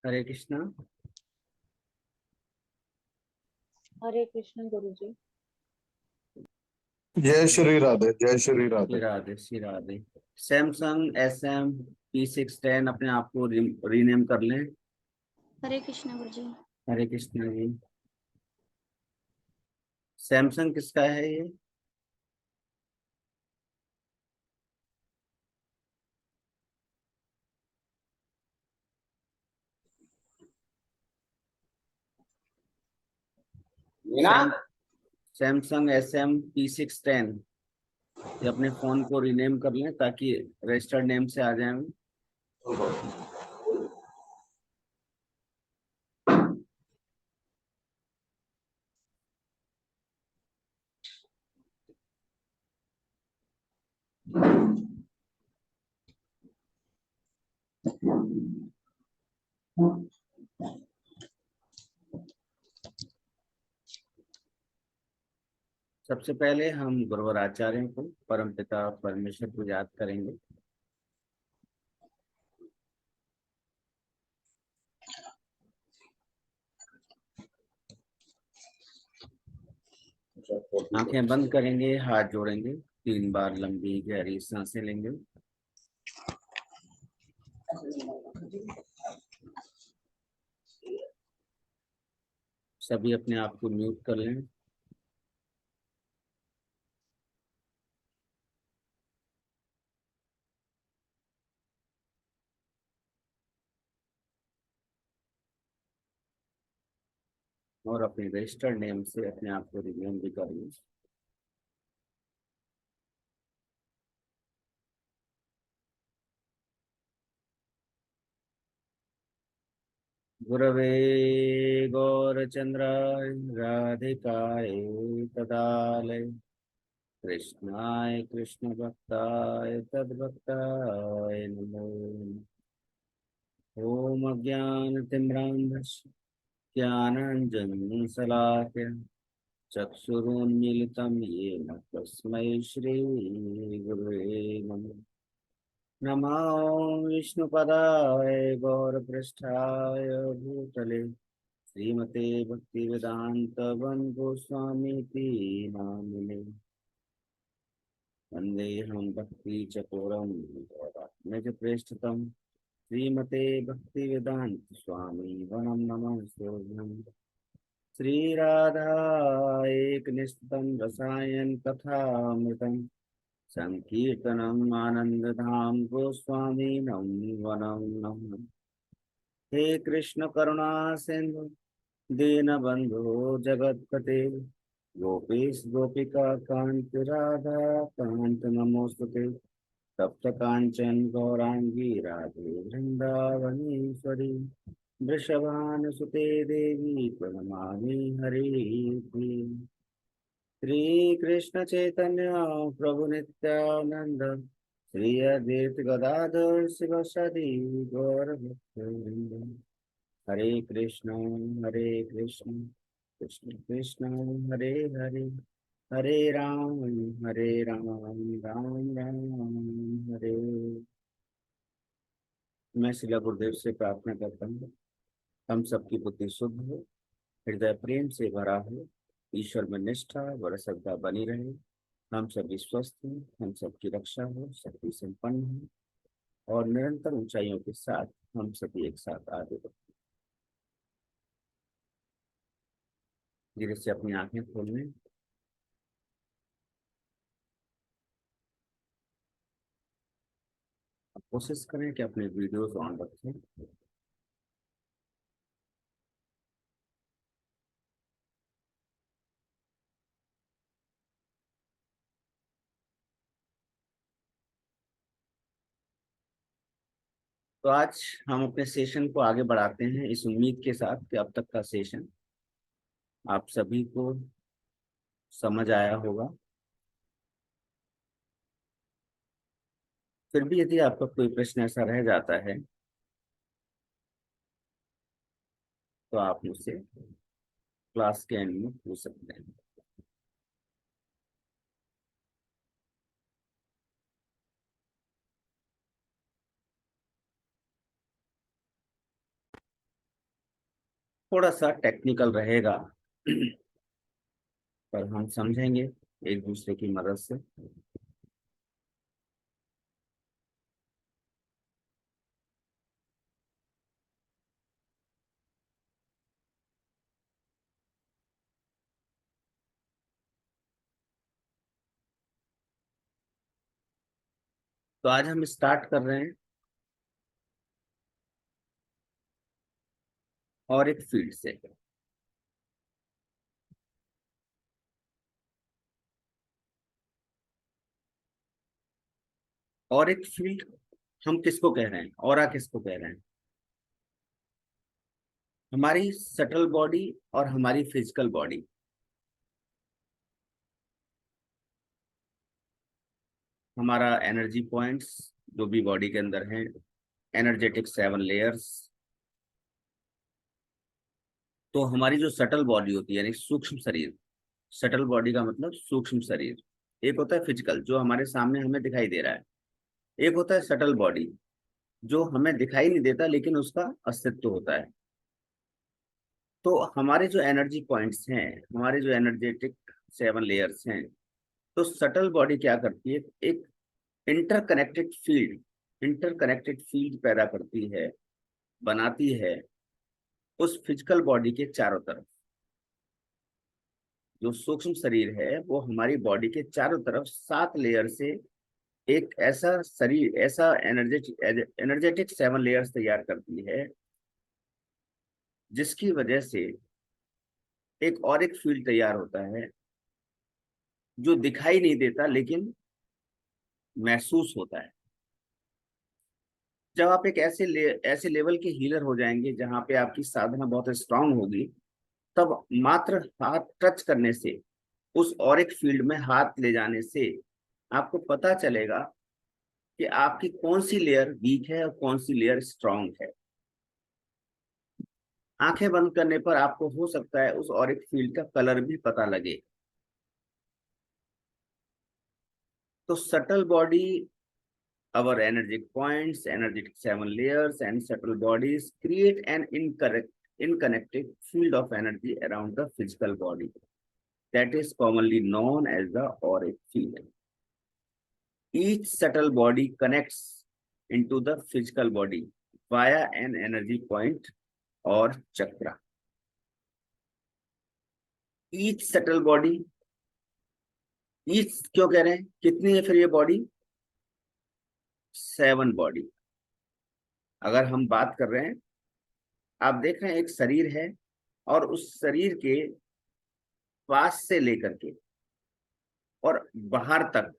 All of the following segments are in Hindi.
हरे कृष्णा। हरे कृष्ण गुरु जी। जय श्री राधे, जय Shri Shri Radhe. Radhe Shri Radhe. Samsung SM P610 अपने आप को रीनेम कर लें। हरे कृष्ण गुरु जी। हरे कृष्णा जी। सैमसंग किसका है ये? सैम सैमसंग SM P610 ये अपने फोन को रीनेम कर लें ताकि रजिस्टर्ड नेम से आ जाए। सबसे पहले हम गुरुवर आचार्य को, परमपिता परमेश्वर को याद करेंगे। आंखें बंद करेंगे, हाथ जोड़ेंगे, 3 बार लंबी गहरी सांसें लेंगे। सभी अपने आप को म्यूट कर लें। और अपने रजिस्टर्ड नेम से अपने आप को रिनेम भी कर लें। गुरवे गौरचंद्राय राधिकाय तदालय कृष्णाय कृष्ण भक्ताय तद्भक्ताय नमो। ओम अज्ञानतिम्रान्धस्य ज्ञानाञ्जनशलाकया चक्षुरुन्मीलितं येन तस्मै श्रीगुरवे नमः। नमो विष्णुपदाय गौरपृष्ठाय भूतले श्रीमते भक्तिवेदांत गोस्वामीति नामिने। वन्देऽहं भक्तिचकोरं निजप्रेष्ठतं श्रीमते भक्तिवेदांत स्वामी वनं नमस्ते। श्री राधा एक निष्ठं रसायन कथामृतं संकीर्तनम् आनंदधाम गोस्वामी वनं नमः। हे कृष्ण करुणा सिंधु दीनबंधु जगत्पते गोपीश गोपिका कांत राधा कांत नमोस्तुते। तप्त कांचन गौरांगी राधे वृंदावनेश्वरी वृषभानुसुते देवी प्रणमामि हरि। श्री कृष्ण चैतन्य प्रभु नित्यानंद श्री अद्वैत गदाधर शिवसदि गौर भक्तवृंद। हरे कृष्ण कृष्ण कृष्ण हरे हरे, हरे राम राम राम हरे। मैं श्रीला गुरुदेव से प्रार्थना करता हूँ हम सबकी बुद्धि शुद्ध हो, हृदय प्रेम से भरा हो, ईश्वर में निष्ठा व श्रद्धा बनी रहे, हम सभी स्वस्थ हों, हम सबकी रक्षा हो, शक्ति संपन्न हो और निरंतर ऊंचाइयों के साथ हम सभी एक साथ आगे बढ़े। धीरे से अपनी आंखें खोल लें। कोशिश करें कि अपने वीडियोस ऑन रखें। तो आज हम अपने सेशन को आगे बढ़ाते हैं इस उम्मीद के साथ कि अब तक का सेशन आप सभी को समझ आया होगा। फिर भी यदि आपका कोई प्रश्न ऐसा रह जाता है तो आप मुझसे क्लास के एंड में पूछ सकते हैं। थोड़ा सा टेक्निकल रहेगा पर हम समझेंगे एक दूसरे की मदद से। तो आज हम स्टार्ट कर रहे हैं और एक फील्ड से। और एक फील्ड हम किसको कह रहे हैं, ऑरा किसको कह रहे हैं? हमारी सटल बॉडी और हमारी फिजिकल बॉडी, हमारा एनर्जी पॉइंट्स जो भी बॉडी के अंदर हैं, एनर्जेटिक 7 लेयर्स। तो हमारी जो सटल बॉडी होती है यानी सूक्ष्म शरीर, सटल बॉडी का मतलब सूक्ष्म शरीर। एक होता है फिजिकल जो हमारे सामने हमें दिखाई दे रहा है, एक होता है सटल बॉडी जो हमें दिखाई नहीं देता लेकिन उसका अस्तित्व होता है। तो हमारे जो एनर्जी पॉइंट्स हैं, हमारे जो एनर्जेटिक 7 लेयर्स हैं, तो सटल बॉडी क्या करती है, एक इंटरकनेक्टेड फील्ड पैदा करती है, बनाती है उस फिजिकल बॉडी के चारों तरफ। जो सूक्ष्म शरीर है वो हमारी बॉडी के चारों तरफ 7 लेयर से एक ऐसा शरीर, ऐसा एनर्जेटिक 7 लेयर्स तैयार करती है, जिसकी वजह से एक और एक फील्ड तैयार होता है जो दिखाई नहीं देता लेकिन महसूस होता है। जब आप एक ऐसे लेवल के हीलर हो जाएंगे जहां पे आपकी साधना बहुत स्ट्रांग होगी, तब मात्र हाथ टच करने से, उस और एक फील्ड में हाथ ले जाने से आपको पता चलेगा कि आपकी कौन सी लेयर वीक है और कौन सी लेयर स्ट्रांग है। आंखें बंद करने पर आपको हो सकता है उस और एक फील्ड का कलर भी पता लगे। तो subtle body, our energetic points, energetic 7 layers and subtle bodies create an inconnected field of energy around the physical body that is commonly known as the auric field. Each subtle body connects into the physical body via an energy point or chakra. Each subtle body, each क्यों कह रहे हैं, कितनी है फिर ये बॉडी? 7 बॉडी। अगर हम बात कर रहे हैं, आप देख रहे हैं एक शरीर है और उस शरीर के पास से लेकर के और बाहर तक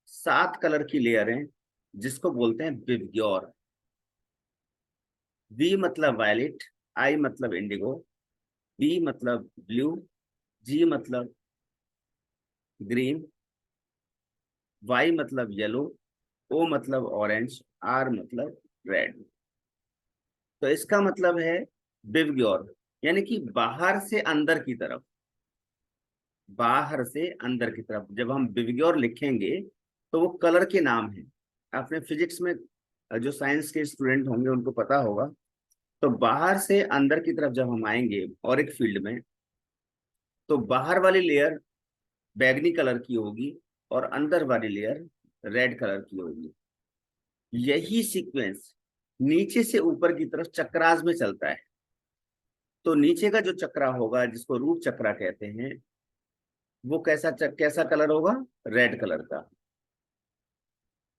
7 कलर की लेयर हैं, जिसको बोलते हैं विबग्योर। वी मतलब वायलेट, आई मतलब इंडिगो, बी मतलब ब्लू, जी मतलब ग्रीन, वाई मतलब येलो, ओ मतलब ऑरेंज, आर मतलब रेड। तो इसका मतलब है विबग्योर, यानी कि बाहर से अंदर की तरफ, बाहर से अंदर की तरफ। जब हम विबग्योर लिखेंगे तो वो कलर के नाम है। आपने फिजिक्स में, जो साइंस के स्टूडेंट होंगे उनको पता होगा। तो बाहर से अंदर की तरफ जब हम आएंगे और एक फील्ड में, तो बाहर वाली लेयर बैगनी कलर की होगी और अंदर वाली लेयर रेड कलर की होगी। यही सीक्वेंस नीचे से ऊपर की तरफ चक्रास में चलता है। तो नीचे का जो चक्रा होगा, जिसको रूट चक्रा कहते हैं, वो कैसा कलर होगा? रेड कलर का।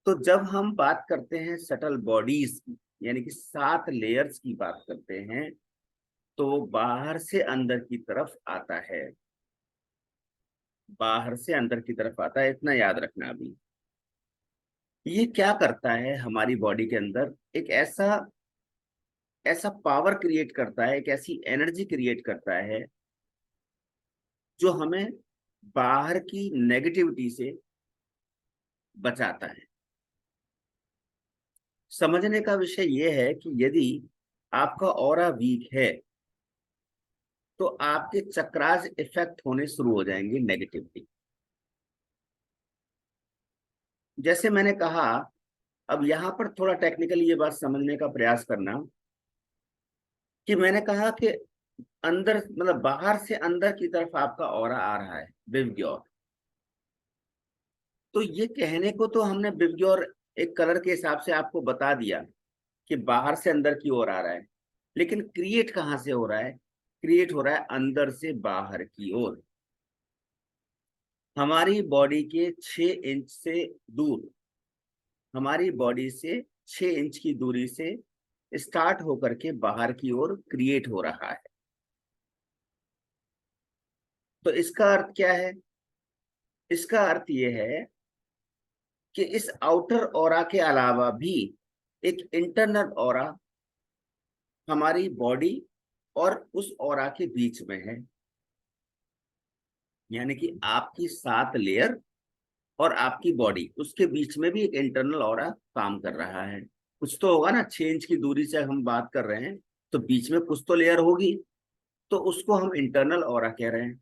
तो जब हम बात करते हैं सटल बॉडीज की, यानी कि 7 लेयर्स की बात करते हैं, तो बाहर से अंदर की तरफ आता है, बाहर से अंदर की तरफ आता है, इतना याद रखना। अभी ये क्या करता है हमारी बॉडी के अंदर, एक ऐसा ऐसा पावर क्रिएट करता है, एक ऐसी एनर्जी क्रिएट करता है जो हमें बाहर की नेगेटिविटी से बचाता है। समझने का विषय यह है कि यदि आपका ऑरा वीक है तो आपके चक्रास इफेक्ट होने शुरू हो जाएंगे नेगेटिवली। जैसे मैंने कहा, अब यहां पर थोड़ा टेक्निकली ये बात समझने का प्रयास करना, कि मैंने कहा कि अंदर मतलब बाहर से अंदर की तरफ आपका ऑरा आ रहा है विवग्योर। तो ये कहने को तो हमने विवग्योर एक कलर के हिसाब से आपको बता दिया कि बाहर से अंदर की ओर आ रहा है, लेकिन क्रिएट कहाँ से हो रहा है? क्रिएट हो रहा है अंदर से बाहर की ओर। हमारी बॉडी के 6 इंच से दूर, हमारी बॉडी से 6 इंच की दूरी से स्टार्ट होकर के बाहर की ओर क्रिएट हो रहा है। तो इसका अर्थ क्या है? इसका अर्थ यह है कि इस आउटर ऑरा के अलावा भी एक इंटरनल ऑरा हमारी बॉडी और उस ऑरा के बीच में है। यानी कि आपकी 7 लेयर और आपकी बॉडी, उसके बीच में भी एक इंटरनल ऑरा काम कर रहा है। कुछ तो होगा ना, 6 इंच की दूरी से हम बात कर रहे हैं तो बीच में कुछ तो लेयर होगी, तो उसको हम इंटरनल ऑरा कह रहे हैं।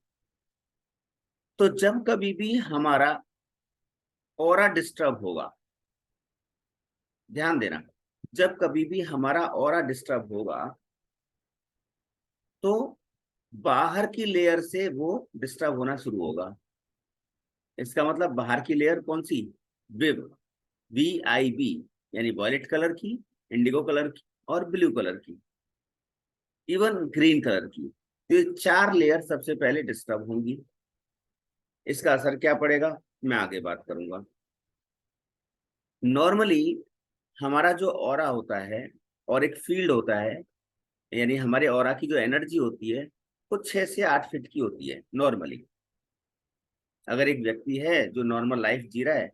तो जब कभी भी हमारा ऑरा डिस्टर्ब होगा, ध्यान देना, जब कभी भी हमारा ऑरा डिस्टर्ब होगा तो बाहर की लेयर से वो डिस्टर्ब होना शुरू होगा। इसका मतलब बाहर की लेयर कौन सी? विव, VIB, यानी वॉयलेट कलर की, इंडिगो कलर की और ब्लू कलर की, इवन ग्रीन कलर की। तो ये 4 लेयर सबसे पहले डिस्टर्ब होंगी। इसका असर क्या पड़ेगा मैं आगे बात करूंगा। नॉर्मली हमारा जो ऑरा होता है और एक फील्ड होता है, यानी हमारे ऑरा की जो एनर्जी होती है वो 6 से 8 फीट की होती है नॉर्मली। अगर एक व्यक्ति है जो नॉर्मल लाइफ जी रहा है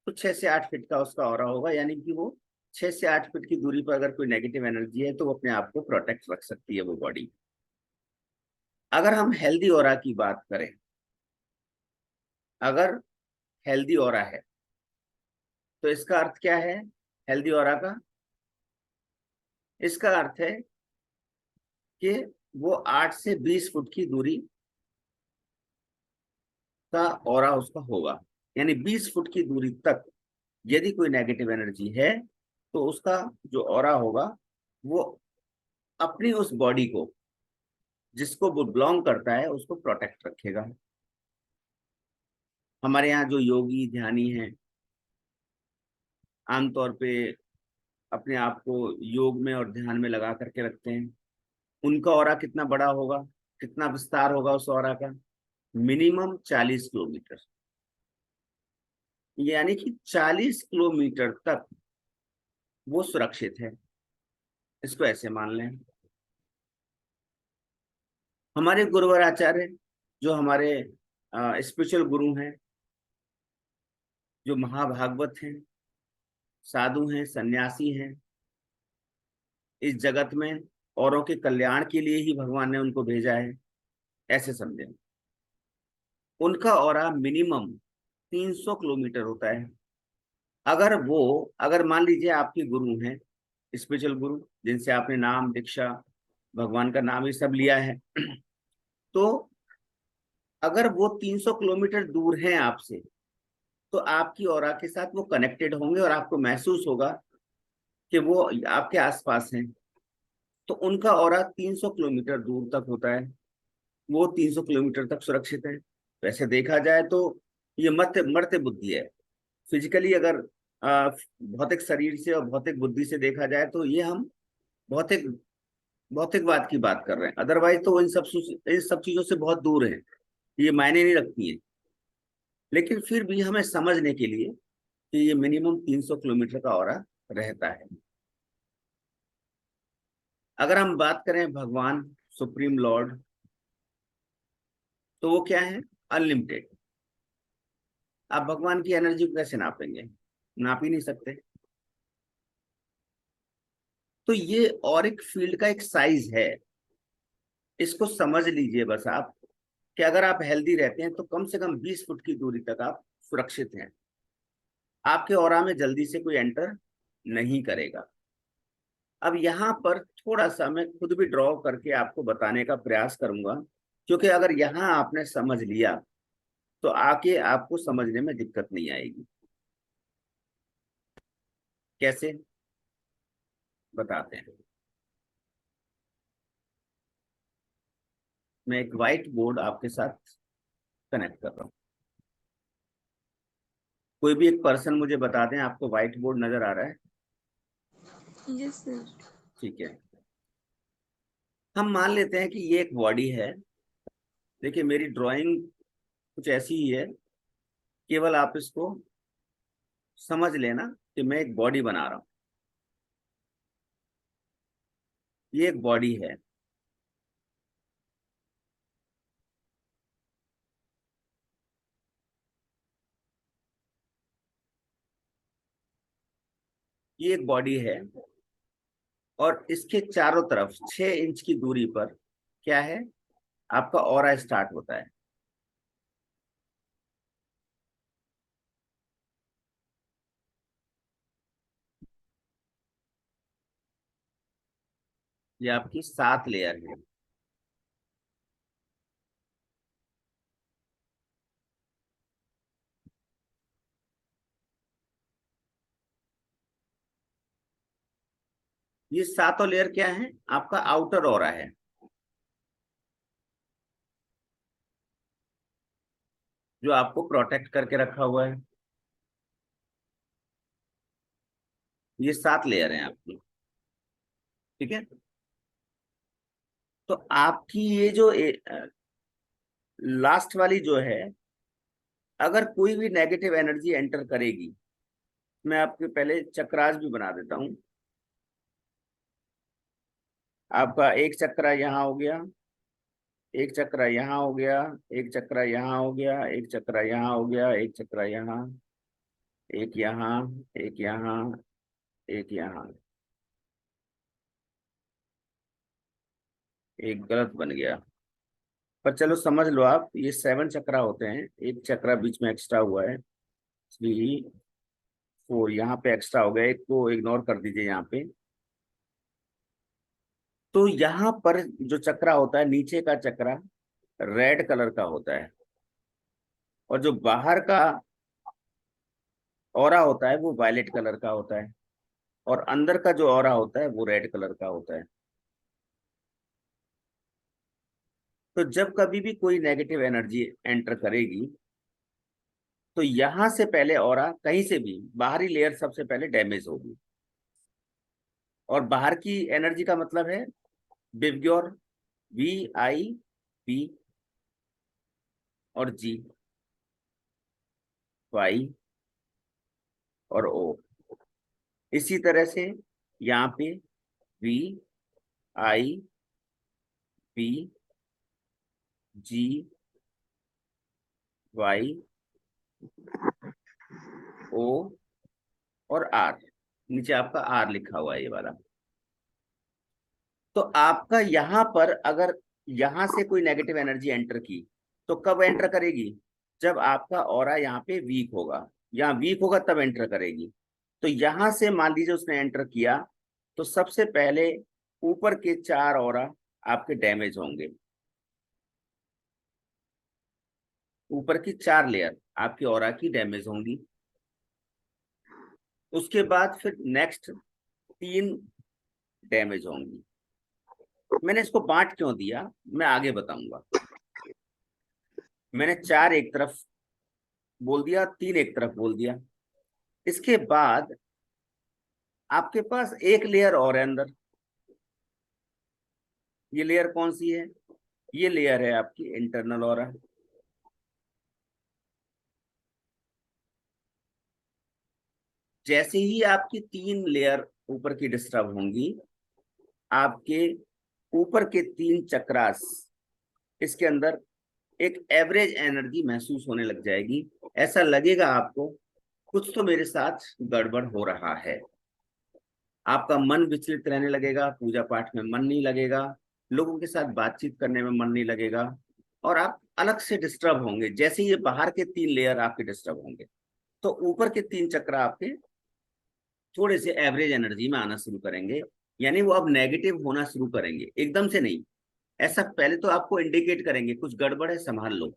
तो 6 से 8 फीट का उसका ऑरा होगा, यानी कि वो 6 से 8 फीट की दूरी पर अगर कोई नेगेटिव एनर्जी है तो वो अपने आप को प्रोटेक्ट रख सकती है वो बॉडी। अगर हम हेल्दी ऑरा की बात करें, अगर हेल्दी ऑरा है तो इसका अर्थ क्या है? हेल्दी ऑरा का इसका अर्थ है कि वो 8 से 20 फुट की दूरी का ऑरा उसका होगा। यानी 20 फुट की दूरी तक यदि कोई नेगेटिव एनर्जी है तो उसका जो ऑरा होगा वो अपनी उस बॉडी को, जिसको वो बिलोंग करता है, उसको प्रोटेक्ट रखेगा। हमारे यहाँ जो योगी ध्यानी हैं आमतौर पे अपने आप को योग में और ध्यान में लगा करके रखते हैं, उनका ऑरा कितना बड़ा होगा, कितना विस्तार होगा उस ऑरा का? Minimum 40 kilometre. यानी कि 40 किलोमीटर तक वो सुरक्षित है, इसको ऐसे मान लें। हमारे गुरुवर आचार्य, जो हमारे स्पिरिचुअल गुरु हैं, जो महाभागवत हैं, साधु हैं, सन्यासी हैं, इस जगत में औरों के कल्याण के लिए ही भगवान ने उनको भेजा है, ऐसे समझे। उनका ऑरा मिनिमम 300 किलोमीटर होता है। अगर मान लीजिए आपके गुरु हैं, स्पिरिचुअल गुरु, जिनसे आपने नाम दीक्षा भगवान का नाम ये सब लिया है, तो अगर वो 300 किलोमीटर दूर हैं आपसे तो आपकी ऑरा के साथ वो कनेक्टेड होंगे और आपको महसूस होगा कि वो आपके आसपास हैं। तो उनका ऑरा 300 किलोमीटर दूर तक होता है, वो 300 किलोमीटर तक सुरक्षित है। वैसे देखा जाए तो ये मर्त्य बुद्धि है। फिजिकली अगर भौतिक शरीर से और भौतिक बुद्धि से देखा जाए तो ये हम भौतिक भौतिकवाद की बात कर रहे हैं, अदरवाइज तो इन सब चीजों से बहुत दूर है, ये मायने नहीं रखती है। लेकिन फिर भी हमें समझने के लिए कि ये मिनिमम 300 किलोमीटर का ऑरा रहता है। अगर हम बात करें भगवान सुप्रीम लॉर्ड, तो वो क्या है? अनलिमिटेड। आप भगवान की एनर्जी को कैसे नापेंगे? नाप ही नहीं सकते। तो ये और एक फील्ड का एक साइज है, इसको समझ लीजिए बस आप, कि अगर आप हेल्दी रहते हैं तो कम से कम 20 फुट की दूरी तक आप सुरक्षित हैं, आपके ऑरा में जल्दी से कोई एंटर नहीं करेगा। अब यहाँ पर थोड़ा सा मैं खुद भी ड्रॉ करके आपको बताने का प्रयास करूंगा, क्योंकि अगर यहाँ आपने समझ लिया तो आके आपको समझने में दिक्कत नहीं आएगी। कैसे बताते हैं। मैं एक व्हाइट बोर्ड आपके साथ कनेक्ट कर रहा हूँ। कोई भी एक पर्सन मुझे बता दें, आपको व्हाइट बोर्ड नजर आ रहा है? Yes sir. ठीक है। हम मान लेते हैं कि ये एक बॉडी है। देखिए मेरी ड्राइंग कुछ ऐसी ही है, केवल आप इसको समझ लेना कि मैं एक बॉडी बना रहा हूं। ये एक बॉडी है। ये एक बॉडी है और इसके चारों तरफ 6 इंच की दूरी पर क्या है, आपका ऑरा स्टार्ट होता है। ये आपकी 7 लेयर है। ये 7 लेयर क्या है, आपका आउटर ऑरा है। जो आपको प्रोटेक्ट करके रखा हुआ है। ये 7 लेयर है आपकी। ठीक है। तो आपकी ये जो लास्ट वाली जो है, अगर कोई भी नेगेटिव एनर्जी एंटर करेगी, मैं आपके पहले चक्रास भी बना देता हूं। आपका एक चक्रा यहाँ हो गया, एक चक्रा यहाँ हो गया, एक चक्रा यहाँ हो गया, एक चक्रा यहाँ हो गया, एक चक्रा यहाँ, एक यहाँ, एक यहाँ, एक यहाँ, एक गलत बन गया। पर चलो समझ लो आप, ये 7 चक्रा होते हैं। एक चक्रा बीच में एक्स्ट्रा हुआ है, 3 4 यहाँ पे एक्स्ट्रा हो गया, एक को इग्नोर कर दीजिए यहाँ पे। तो यहाँ पर जो चक्रा होता है, नीचे का चक्रा रेड कलर का होता है, और जो बाहर का ऑरा होता है वो वायलेट कलर का होता है, और अंदर का जो ऑरा होता है वो रेड कलर का होता है। तो जब कभी भी कोई नेगेटिव एनर्जी एंटर करेगी, तो यहां से पहले ऑरा, कहीं से भी बाहरी लेयर सबसे पहले डैमेज होगी। और बाहर की एनर्जी का मतलब है विबग्योर, VIP और G, Y और O। इसी तरह से यहाँ पे VIP, G, Y, O और R। नीचे आपका R लिखा हुआ है ये वाला। तो आपका यहाँ पर अगर यहाँ से कोई नेगेटिव एनर्जी एंटर की, तो कब एंटर करेगी, जब आपका ऑरा यहाँ पे वीक होगा। यहाँ वीक होगा तब एंटर करेगी। तो यहां से मान लीजिए उसने एंटर किया, तो सबसे पहले ऊपर के 4 ऑरा आपके डैमेज होंगे। ऊपर की 4 लेयर आपकी ऑरा की डैमेज होंगी। उसके बाद फिर नेक्स्ट 3 डैमेज होंगी। मैंने इसको बांट क्यों दिया, मैं आगे बताऊंगा। मैंने 4 एक तरफ बोल दिया, 3 एक तरफ बोल दिया। इसके बाद आपके पास एक लेयर और है अंदर। ये लेयर कौन सी है, ये लेयर है आपकी इंटरनल ऑरा। जैसे ही आपकी 3 लेयर ऊपर की डिस्टर्ब होंगी, आपके ऊपर के 3 चक्रास, इसके अंदर एक एवरेज एनर्जी महसूस होने लग जाएगी। ऐसा लगेगा आपको कुछ तो मेरे साथ गड़बड़ हो रहा है। आपका मन विचलित रहने लगेगा, पूजा पाठ में मन नहीं लगेगा, लोगों के साथ बातचीत करने में मन नहीं लगेगा, और आप अलग से डिस्टर्ब होंगे। जैसे ये बाहर के 3 लेयर आपके डिस्टर्ब होंगे, तो ऊपर के 3 चक्रा आपके थोड़े से एवरेज एनर्जी में आना शुरू करेंगे। यानी वो अब नेगेटिव होना शुरू करेंगे, एकदम से नहीं। ऐसा पहले तो आपको इंडिकेट करेंगे कुछ गड़बड़ है, संभाल लो।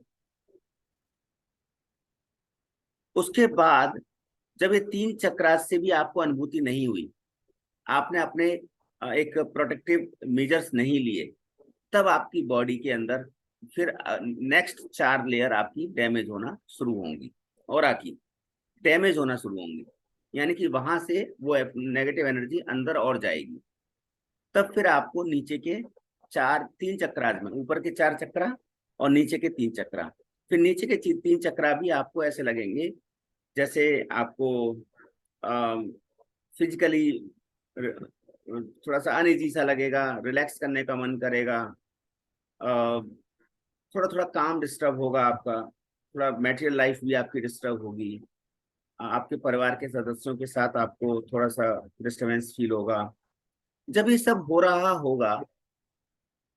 उसके बाद जब ये 3 चक्रा से भी आपको अनुभूति नहीं हुई, आपने अपने एक प्रोटेक्टिव मेजर्स नहीं लिए, तब आपकी बॉडी के अंदर फिर नेक्स्ट 4 लेयर आपकी डैमेज होना शुरू होंगी, और आकी डैमेज होना शुरू होंगी, यानी कि वहां से वो नेगेटिव एनर्जी अंदर और जाएगी। तब फिर आपको नीचे के 3 चक्रास में, ऊपर के 4 चक्रा और नीचे के 3 चक्रा, फिर नीचे के 3 चक्रा भी आपको ऐसे लगेंगे जैसे आपको फिजिकली थोड़ा सा अनईजी सा लगेगा, रिलैक्स करने का मन करेगा, थोड़ा थोड़ा काम डिस्टर्ब होगा आपका, थोड़ा मैटेरियल लाइफ भी आपकी डिस्टर्ब होगी, आपके परिवार के सदस्यों के साथ आपको थोड़ा सा डिस्टर्बेंस फील होगा। जब ये सब हो रहा होगा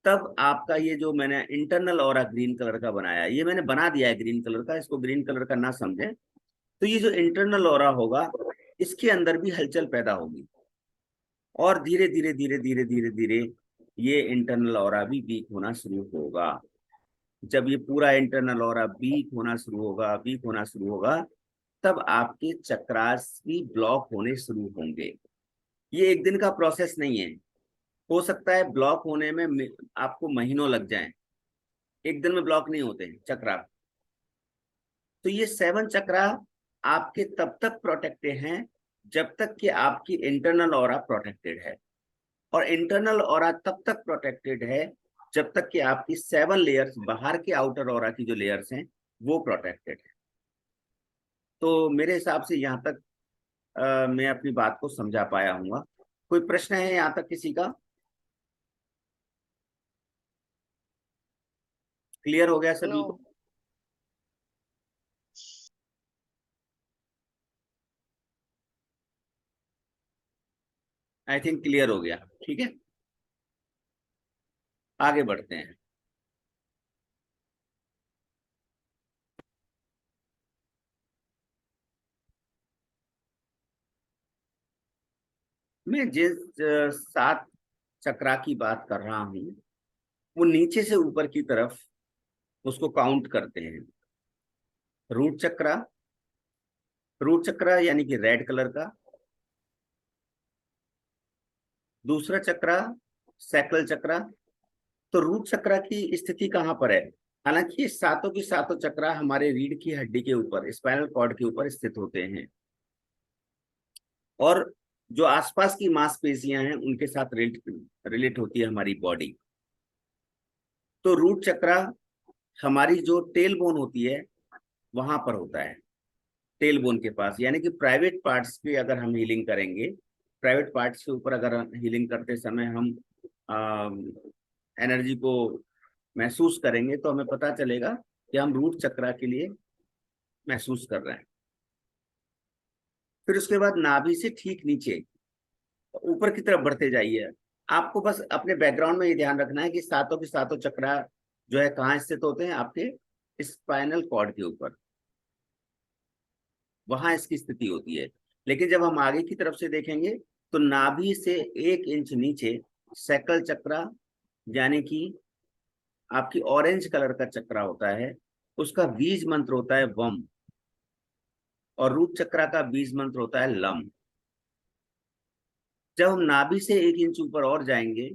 तब आपका ये जो मैंने इंटरनल ऑरा ग्रीन कलर का बनाया, ये मैंने बना दिया है ग्रीन कलर का, इसको ग्रीन कलर का ना समझें। तो ये जो इंटरनल ऑरा होगा इसके अंदर भी हलचल पैदा होगी, और धीरे धीरे धीरे धीरे धीरे धीरे ये इंटरनल ऑरा भी वीक होना शुरू होगा। जब ये पूरा इंटरनल ऑरा वीक होना शुरू होगा तब आपके चक्रास भी ब्लॉक होने शुरू होंगे। ये एक दिन का प्रोसेस नहीं है, हो सकता है ब्लॉक होने में आपको महीनों लग जाएं, एक दिन में ब्लॉक नहीं होते हैं चक्रा। तो ये 7 चक्रा आपके तब तक प्रोटेक्टेड हैं जब तक कि आपकी इंटरनल ऑरा प्रोटेक्टेड है, और इंटरनल ऑरा तब तक प्रोटेक्टेड है जब तक कि आपकी 7 लेयर्स बाहर के आउटर ऑरा की जो लेयर्स हैं वो प्रोटेक्टेड है। तो मेरे हिसाब से यहाँ तक मैं अपनी बात को समझा पाया हूँ। कोई प्रश्न है यहाँ तक किसी का? क्लियर हो गया सभी को? आई थिंक क्लियर हो गया। ठीक है, आगे बढ़ते हैं। मैं जिस 7 चक्रा की बात कर रहा हूं वो नीचे से ऊपर की तरफ उसको काउंट करते हैं। रूट चक्रा, रूट चक्रा यानी कि रेड कलर का। दूसरा चक्रा सैक्रल चक्रा। तो रूट चक्रा की स्थिति कहाँ पर है? हालांकि ये सातों की सातों चक्रा हमारे रीढ़ की हड्डी के ऊपर, स्पाइनल कॉर्ड के ऊपर स्थित होते हैं, और जो आसपास की मांसपेशियां हैं उनके साथ रिलेट होती है हमारी बॉडी। तो रूट चक्रा हमारी जो टेल बोन होती है वहां पर होता है, टेल बोन के पास, यानी कि प्राइवेट पार्ट्स की अगर हम हीलिंग करेंगे, प्राइवेट पार्ट्स के ऊपर अगर हीलिंग करते समय हम एनर्जी को महसूस करेंगे तो हमें पता चलेगा कि हम रूट चक्रा के लिए महसूस कर रहे हैं। फिर उसके बाद नाभि से ठीक नीचे ऊपर की तरफ बढ़ते जाइए। आपको बस अपने बैकग्राउंड में ये ध्यान रखना है कि सातों के सातों चक्रा जो है कहाँ स्थित होते हैं? आपके स्पाइनल कॉर्ड के ऊपर, वहां इसकी स्थिति होती है। लेकिन जब हम आगे की तरफ से देखेंगे तो नाभि से 1 इंच नीचे सैकल चक्रा, यानी कि आपकी ऑरेंज कलर का चक्रा होता है, उसका बीज मंत्र होता है वम, और रूट चक्रा का बीज मंत्र होता है लम। जब हम नाभि से 1 इंच ऊपर और जाएंगे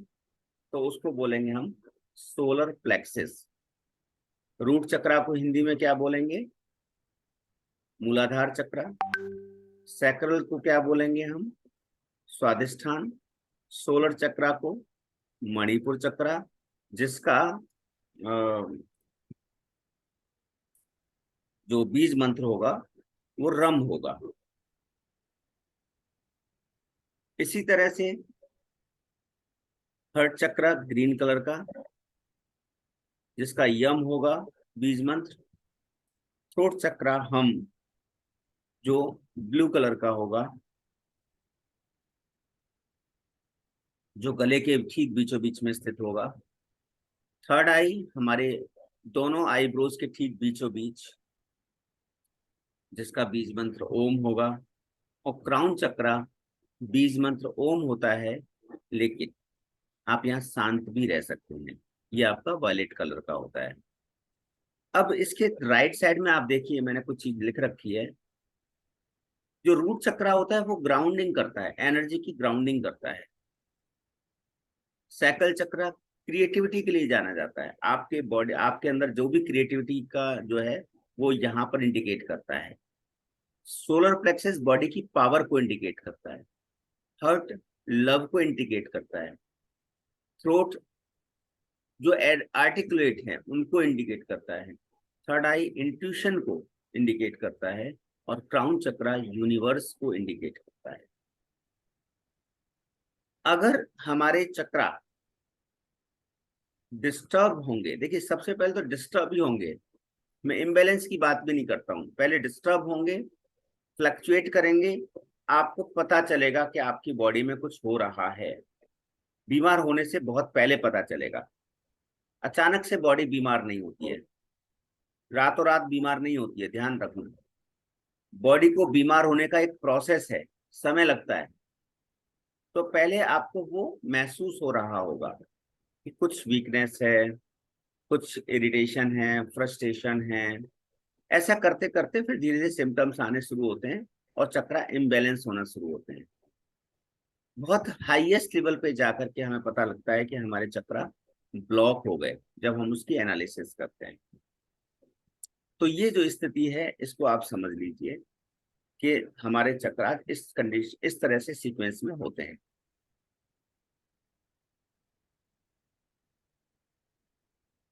तो उसको बोलेंगे हम सोलर प्लेक्सिस। रूट चक्रा को हिंदी में क्या बोलेंगे? मूलाधार चक्रा। सैक्रल को क्या बोलेंगे हम? स्वादिष्ठान। सोलर चक्रा को मणिपुर चक्रा, जिसका जो बीज मंत्र होगा वो रम होगा। इसी तरह से थर्ड चक्रा ग्रीन कलर का, जिसका यम होगा बीज मंत्र। थ्रोट चक्रा हम, जो ब्लू कलर का होगा, जो गले के ठीक बीचों बीच में स्थित होगा। थर्ड आई हमारे दोनों आईब्रोज के ठीक बीचों बीच, जिसका बीज मंत्र ओम होगा। और क्राउन चक्रा बीज मंत्र ओम होता है, लेकिन आप यहाँ शांत भी रह सकते हैं, ये आपका वायलेट कलर का होता है। अब इसके राइट साइड में आप देखिए मैंने कुछ चीज लिख रखी है। जो रूट चक्रा होता है वो ग्राउंडिंग करता है, एनर्जी की ग्राउंडिंग करता है। सैकल चक्रा क्रिएटिविटी के लिए जाना जाता है। आपके बॉडी, आपके अंदर जो भी क्रिएटिविटी का जो है वो यहाँ पर इंडिकेट करता है। सोलर प्लेक्सस बॉडी की पावर को इंडिकेट करता है। हार्ट लव को इंडिकेट करता है। थ्रोट जो आर्टिकुलेट है उनको इंडिकेट करता है। थर्ड आई इंट्यूशन को इंडिकेट करता है। और क्राउन चक्रा यूनिवर्स को इंडिकेट करता है। अगर हमारे चक्रा डिस्टर्ब होंगे, देखिए सबसे पहले तो डिस्टर्ब ही होंगे, मैं इम्बैलेंस की बात भी नहीं करता हूं, पहले डिस्टर्ब होंगे, फ्लक्चुएट करेंगे, आपको पता चलेगा कि आपकी बॉडी में कुछ हो रहा है। बीमार होने से बहुत पहले पता चलेगा। अचानक से बॉडी बीमार नहीं होती है, रातों रात बीमार नहीं होती है, ध्यान रखना। बॉडी को बीमार होने का एक प्रोसेस है, समय लगता है। तो पहले आपको वो महसूस हो रहा होगा कि कुछ वीकनेस है, कुछ इरिटेशन है, फ्रस्ट्रेशन है। ऐसा करते करते फिर धीरे धीरे सिम्टम्स आने शुरू होते हैं और चक्रा इम्बैलेंस होना शुरू होते हैं। बहुत हाईएस्ट लेवल पे जाकर के हमें पता लगता है कि हमारे चक्रा ब्लॉक हो गए, जब हम उसकी एनालिसिस करते हैं। तो ये जो स्थिति है इसको आप समझ लीजिए कि हमारे चक्रा इस कंडीशन, इस तरह से सीक्वेंस में होते हैं।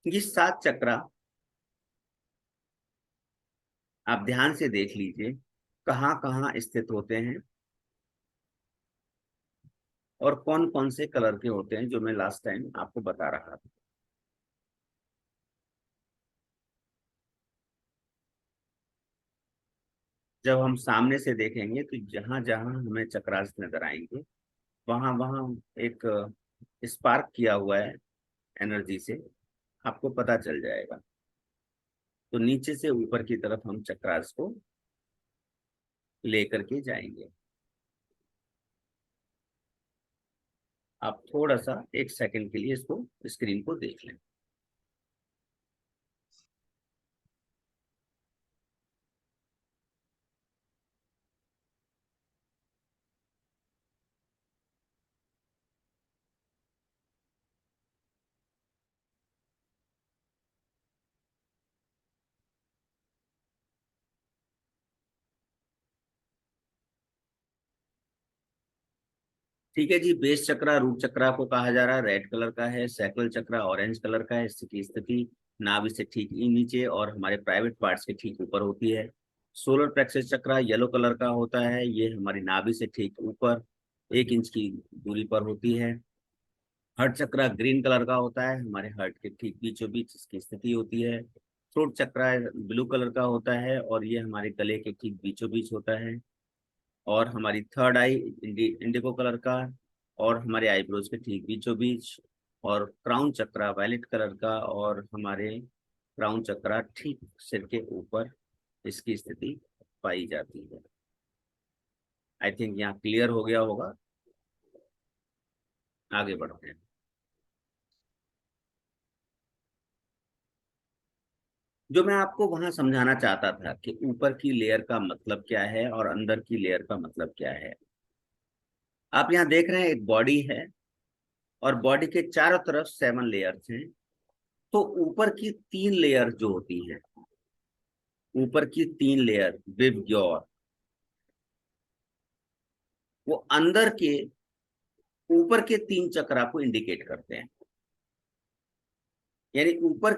ये 7 चक्रा आप ध्यान से देख लीजिए कहाँ कहाँ स्थित होते हैं और कौन कौन से कलर के होते हैं, जो मैं लास्ट टाइम आपको बता रहा था। जब हम सामने से देखेंगे तो जहां जहां हमें चक्रास नजर आएंगे वहां वहां एक स्पार्क किया हुआ है एनर्जी से, आपको पता चल जाएगा। तो नीचे से ऊपर की तरफ हम चक्रास को लेकर के जाएंगे। आप थोड़ा सा 1 सेकंड के लिए इसको, स्क्रीन को देख लें। ठीक है जी, बेस चक्रा रूट चक्रा को कहा जा रहा है, रेड कलर का है। सैक्रल चक्रा ऑरेंज कलर का है। इसकी स्थिति नाभि से ठीक नीचे और हमारे प्राइवेट पार्ट्स के ठीक ऊपर होती है। सोलर प्लेक्सस चक्रा येलो कलर का होता है, ये हमारी नाभि से ठीक ऊपर 1 इंच की दूरी पर होती है। हार्ट चक्रा ग्रीन कलर का होता है, हमारे हार्ट के ठीक बीचों बीच इसकी स्थिति होती है। थ्रोट चक्रा ब्लू कलर का होता है और ये हमारे गले के ठीक बीचों बीच होता है। और हमारी थर्ड आई इंडिगो कलर का और हमारे आईब्रोज के ठीक बीचों बीच। और क्राउन चक्रा वायलेट कलर का और हमारे क्राउन चक्रा ठीक सिर के ऊपर इसकी स्थिति पाई जाती है। आई थिंक यहाँ क्लियर हो गया होगा। आगे बढ़ते हैं। जो मैं आपको वहां समझाना चाहता था कि ऊपर की लेयर का मतलब क्या है और अंदर की लेयर का मतलब क्या है। आप यहाँ देख रहे हैं एक बॉडी है और बॉडी के चारों तरफ 7 लेयर्स हैं। तो ऊपर की 3 लेयर जो होती हैं, ऊपर की 3 लेयर विबग्योर, वो अंदर के ऊपर के 3 चक्रा को इंडिकेट करते हैं। यानी ऊपर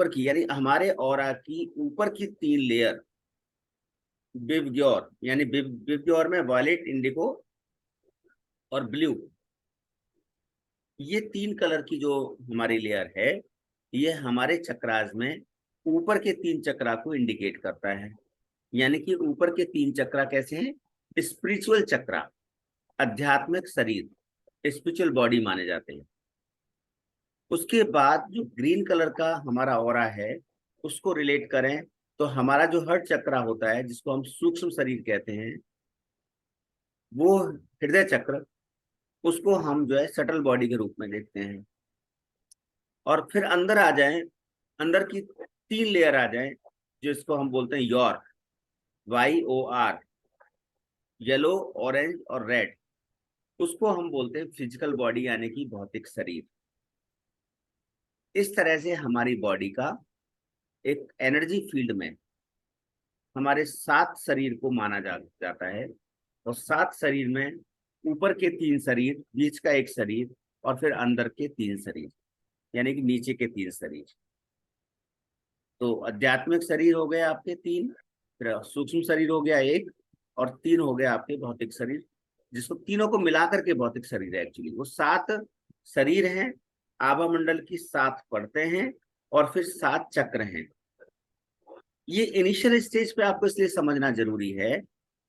की यानी हमारे ऑरा की ऊपर की 3 लेयर विबग्योर, यानी विबग्योर में वायलेट, इंडिगो और ब्लू, ये 3 कलर की जो हमारी लेयर है, ये हमारे चक्रास में ऊपर के 3 चक्रा को इंडिकेट करता है। यानी कि ऊपर के 3 चक्रा कैसे हैं? स्पिरिचुअल चक्रा, आध्यात्मिक शरीर, स्पिरिचुअल बॉडी माने जाते हैं। उसके बाद जो ग्रीन कलर का हमारा ऑरा है उसको रिलेट करें तो हमारा जो हर्ट चक्रा होता है, जिसको हम सूक्ष्म शरीर कहते हैं, वो हृदय चक्र, उसको हम जो है सटल बॉडी के रूप में देखते हैं। और फिर अंदर आ जाएं, अंदर की 3 लेयर आ जाएं, जिसको हम बोलते हैं यॉर्क, YOR, येलो, ऑरेंज और रेड, उसको हम बोलते हैं फिजिकल बॉडी, यानी कि भौतिक शरीर। इस तरह से हमारी बॉडी का एक एनर्जी फील्ड में हमारे 7 शरीर को माना जाता है, और 7 शरीर में ऊपर के 3 शरीर, बीच का 1 शरीर, और फिर अंदर के 3 शरीर, यानी कि नीचे के 3 शरीर। तो आध्यात्मिक शरीर हो गए आपके 3, फिर सूक्ष्म शरीर हो गया 1, और 3 हो गया आपके भौतिक शरीर, जिसको तीनों को मिलाकर के भौतिक शरीर है। एक्चुअली वो 7 शरीर हैं, आभा मंडल की 7 परतें हैं, और फिर 7 चक्र हैं। ये इनिशियल स्टेज पे आपको इसलिए समझना जरूरी है।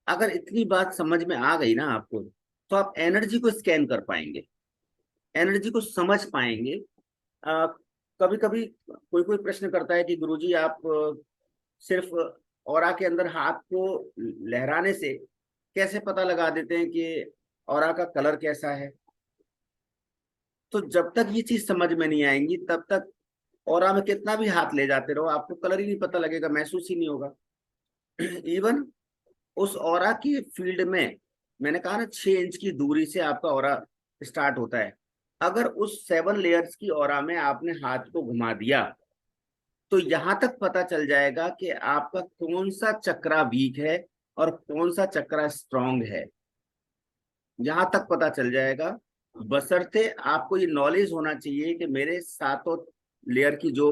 अगर इतनी बात समझ में आ गई ना आपको, तो आप एनर्जी को स्कैन कर पाएंगे, एनर्जी को समझ पाएंगे। कभी कभी कोई कोई प्रश्न करता है कि गुरुजी आप सिर्फ ऑरा के अंदर हाथ को लहराने से कैसे पता लगा देते हैं कि ऑरा का कलर कैसा है। तो जब तक ये चीज समझ में नहीं आएंगी, तब तक ऑरा में कितना भी हाथ ले जाते रहो, आपको कलर ही नहीं पता लगेगा, महसूस ही नहीं होगा। इवन उस ऑरा की फील्ड में, मैंने कहा ना 6 इंच की दूरी से आपका ऑरा स्टार्ट होता है। अगर उस 7 लेयर्स की ऑरा में आपने हाथ को घुमा दिया, तो यहां तक पता चल जाएगा कि आपका कौन सा चक्रा वीक है और कौन सा चक्रा स्ट्रांग है। यहां तक पता चल जाएगा, बशर्ते आपको ये नॉलेज होना चाहिए कि मेरे 7 लेयर की जो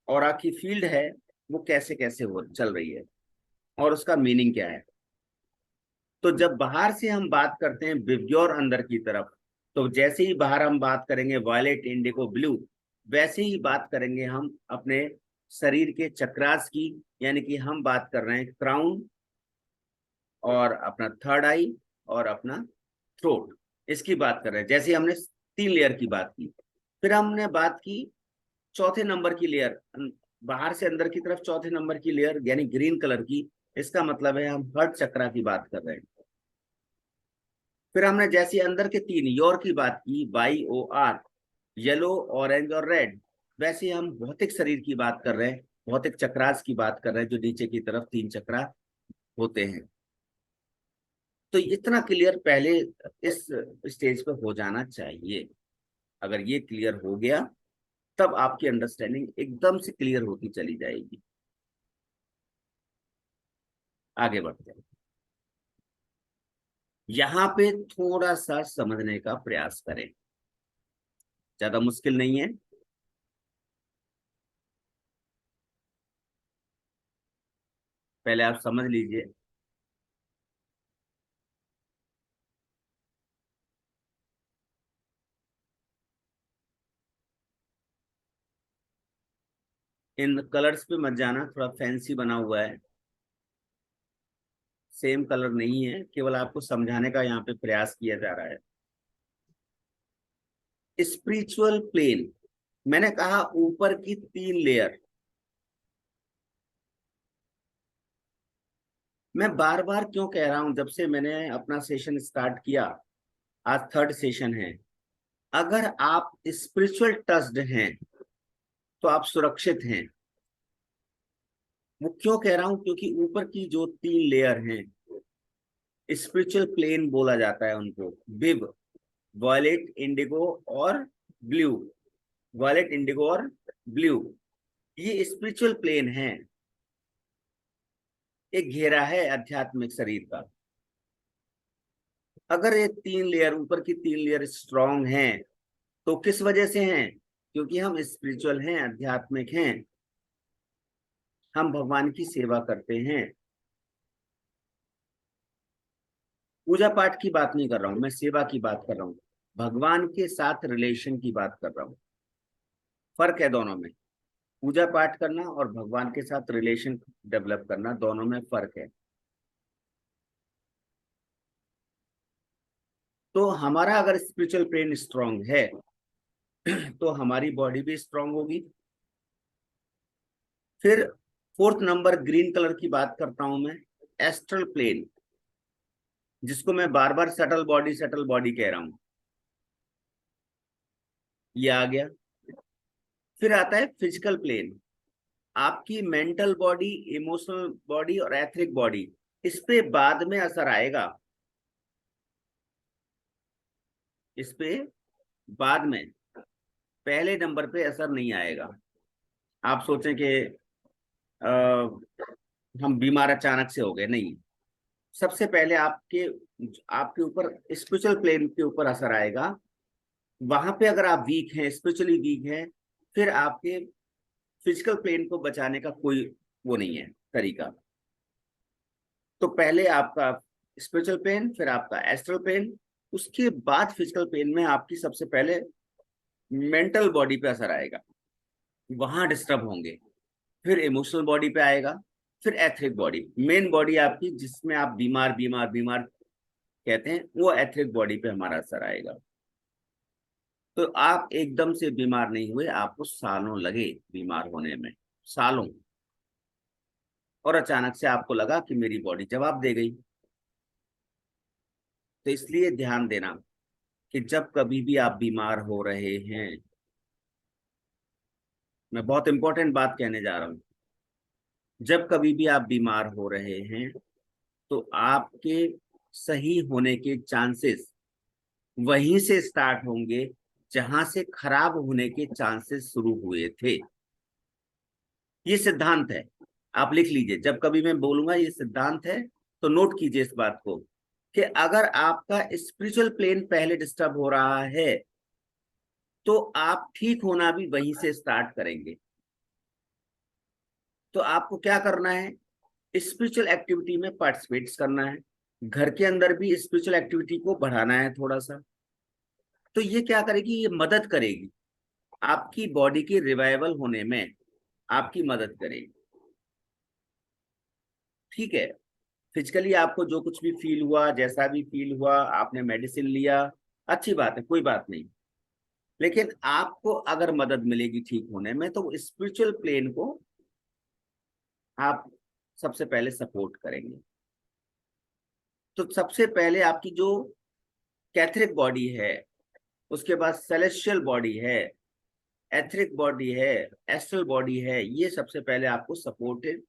ऑरा की फील्ड है वो कैसे कैसे हो चल रही है और उसका मीनिंग क्या है। तो जब बाहर से हम बात करते हैं विब्ग्योर अंदर की तरफ, तो जैसे ही बाहर हम बात करेंगे वायलेट, इंडिगो, ब्लू, वैसे ही बात करेंगे हम अपने शरीर के चक्रास की, यानी कि हम बात कर रहे हैं क्राउन और अपना थर्ड आई और अपना थ्रोट, इसकी बात कर रहे हैं। जैसे हमने 3 लेयर की बात की, फिर हमने बात की चौथे नंबर की लेयर, बाहर से अंदर की तरफ चौथे नंबर की लेयर यानी ग्रीन कलर की, इसका मतलब है हम हर्ट चक्रा की बात कर रहे हैं। फिर हमने जैसे अंदर के 3 योर की बात की, YOR, येलो, ऑरेंज और रेड, वैसे हम भौतिक शरीर की बात कर रहे हैं, भौतिक चक्रास की बात कर रहे हैं, जो नीचे की तरफ 3 चक्रा होते हैं। तो इतना क्लियर पहले इस स्टेज पे हो जाना चाहिए। अगर ये क्लियर हो गया, तब आपकी अंडरस्टैंडिंग एकदम से क्लियर होती चली जाएगी। आगे बढ़ते हैं। यहाँ पे थोड़ा सा समझने का प्रयास करें, ज्यादा मुश्किल नहीं है। पहले आप समझ लीजिए। इन कलर्स पे मत जाना, थोड़ा फैंसी बना हुआ है, सेम कलर नहीं है, केवल आपको समझाने का यहाँ पे प्रयास किया जा रहा है। स्पिरिचुअल प्लेन, मैंने कहा ऊपर की 3 लेयर। मैं बार बार क्यों कह रहा हूं, जब से मैंने अपना सेशन स्टार्ट किया, आज 3rd सेशन है, अगर आप स्पिरिचुअल टच्ड हैं तो आप सुरक्षित हैं। वो क्यों कह रहा हूं, क्योंकि ऊपर की जो 3 लेयर हैं, स्पिरिचुअल प्लेन बोला जाता है उनको, बिब, वॉयलेट, इंडिगो और ब्लू, वॉयलेट, इंडिगो और ब्लू, ये स्पिरिचुअल प्लेन है, एक घेरा है आध्यात्मिक शरीर का। अगर ये 3 लेयर, ऊपर की 3 लेयर स्ट्रांग हैं, तो किस वजह से हैं? क्योंकि हम स्पिरिचुअल हैं, आध्यात्मिक हैं, हम भगवान की सेवा करते हैं। पूजा पाठ की बात नहीं कर रहा हूं मैं, सेवा की बात कर रहा हूं, भगवान के साथ रिलेशन की बात कर रहा हूं। फर्क है दोनों में, पूजा पाठ करना और भगवान के साथ रिलेशन डेवलप करना, दोनों में फर्क है। तो हमारा अगर स्पिरिचुअल प्लेन स्ट्रांग है तो हमारी बॉडी भी स्ट्रांग होगी। फिर 4th नंबर ग्रीन कलर की बात करता हूं मैं, एस्ट्रल प्लेन, जिसको मैं बार बार सटल बॉडी कह रहा हूं, ये आ गया। फिर आता है फिजिकल प्लेन, आपकी मेंटल बॉडी, इमोशनल बॉडी और एथरिक बॉडी, इस पे बाद में असर आएगा, इस पे बाद में। पहले नंबर पे असर नहीं आएगा। आप सोचें कि अ, हम बीमार अचानक से हो गए, नहीं। सबसे पहले आपके आपके ऊपर स्पिरिचुअल प्लेन के ऊपर असर आएगा। वहां पे अगर आप वीक हैं, स्पिरिचुअली वीक हैं, फिर आपके फिजिकल प्लेन को बचाने का कोई वो नहीं है तरीका। तो पहले आपका स्पिरिचुअल प्लेन, फिर आपका एस्ट्रल प्लेन, उसके बाद फिजिकल प्लेन में आपकी सबसे पहले मेंटल बॉडी पे असर आएगा, वहां डिस्टर्ब होंगे। फिर इमोशनल बॉडी पे आएगा, फिर एथरिक बॉडी, मेन बॉडी आपकी जिसमें आप बीमार बीमार बीमार कहते हैं, वो एथरिक बॉडी पे हमारा असर आएगा। तो आप एकदम से बीमार नहीं हुए, आपको सालों लगे बीमार होने में, सालों। और अचानक से आपको लगा कि मेरी बॉडी जवाब दे गई। तो इसलिए ध्यान देना कि जब कभी भी आप बीमार हो रहे हैं, मैं बहुत इंपॉर्टेंट बात कहने जा रहा हूं, जब कभी भी आप बीमार हो रहे हैं तो आपके सही होने के चांसेस वहीं से स्टार्ट होंगे जहां से खराब होने के चांसेस शुरू हुए थे। ये सिद्धांत है, आप लिख लीजिए। जब कभी मैं बोलूंगा ये सिद्धांत है, तो नोट कीजिए इस बात को कि अगर आपका स्पिरिचुअल प्लेन पहले डिस्टर्ब हो रहा है तो आप ठीक होना भी वहीं से स्टार्ट करेंगे। तो आपको क्या करना है? स्पिरिचुअल एक्टिविटी में पार्टिसिपेट करना है, घर के अंदर भी स्पिरिचुअल एक्टिविटी को बढ़ाना है थोड़ा सा। तो ये क्या करेगी? ये मदद करेगी, आपकी बॉडी की रिवाइवल होने में आपकी मदद करेगी। ठीक है, फिजिकली आपको जो कुछ भी फील हुआ, जैसा भी फील हुआ, आपने मेडिसिन लिया, अच्छी बात है, कोई बात नहीं। लेकिन आपको अगर मदद मिलेगी ठीक होने में, तो स्पिरिचुअल प्लेन को आप सबसे पहले सपोर्ट करेंगे। तो सबसे पहले आपकी जो कैथरिक बॉडी है, उसके बाद सेलेस्टियल बॉडी है, एथरिक बॉडी है, एस्ट्रल बॉडी है, ये सबसे पहले आपको सपोर्टेड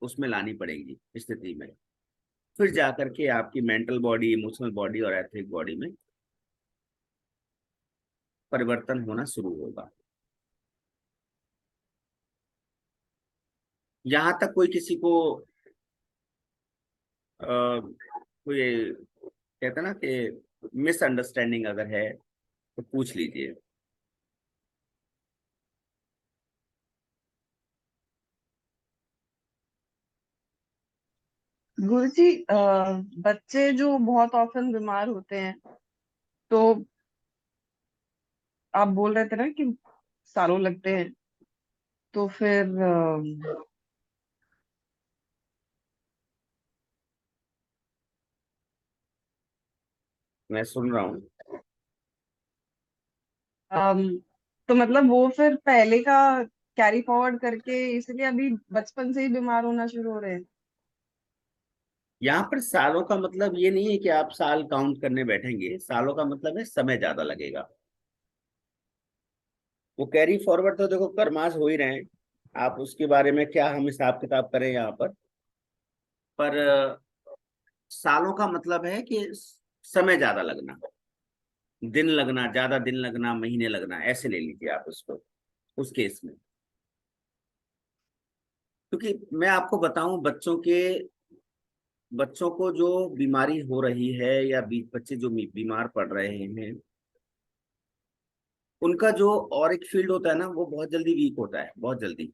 उसमें लानी पड़ेगी स्थिति में। फिर जाकर के आपकी मेंटल बॉडी, इमोशनल बॉडी और एथरिक बॉडी में परिवर्तन होना शुरू होगा। यहां तक कोई किसी को कोई कहते ना कि मिसअंडरस्टैंडिंग अगर है तो पूछ लीजिए। गुरुजी, बच्चे जो बहुत ऑफन बीमार होते हैं, तो आप बोल रहे थे ना कि सालों लगते हैं, तो फिर मैं सुन रहा हूँ। अम, तो मतलब वो फिर पहले का कैरी फॉरवर्ड करके इसलिए अभी बचपन से ही बीमार होना शुरू हो रहे हैं। यहाँ पर सालों का मतलब ये नहीं है कि आप साल काउंट करने बैठेंगे, सालों का मतलब है समय ज्यादा लगेगा। वो कैरी फॉरवर्ड तो देखो कर्मास हो ही रहे हैं, आप उसके बारे में क्या हम हिसाब किताब करें यहाँ पर सालों का मतलब है कि समय ज्यादा लगना, दिन लगना, ज्यादा दिन लगना, महीने लगना, ऐसे ले लीजिए आप उसको उस केस में। क्योंकि मैं आपको बताऊं, बच्चों को जो बीमारी हो रही है या बच्चे जो बीमार पड़ रहे हैं, उनका जो और एक फील्ड होता है ना, वो बहुत जल्दी वीक होता है, बहुत जल्दी।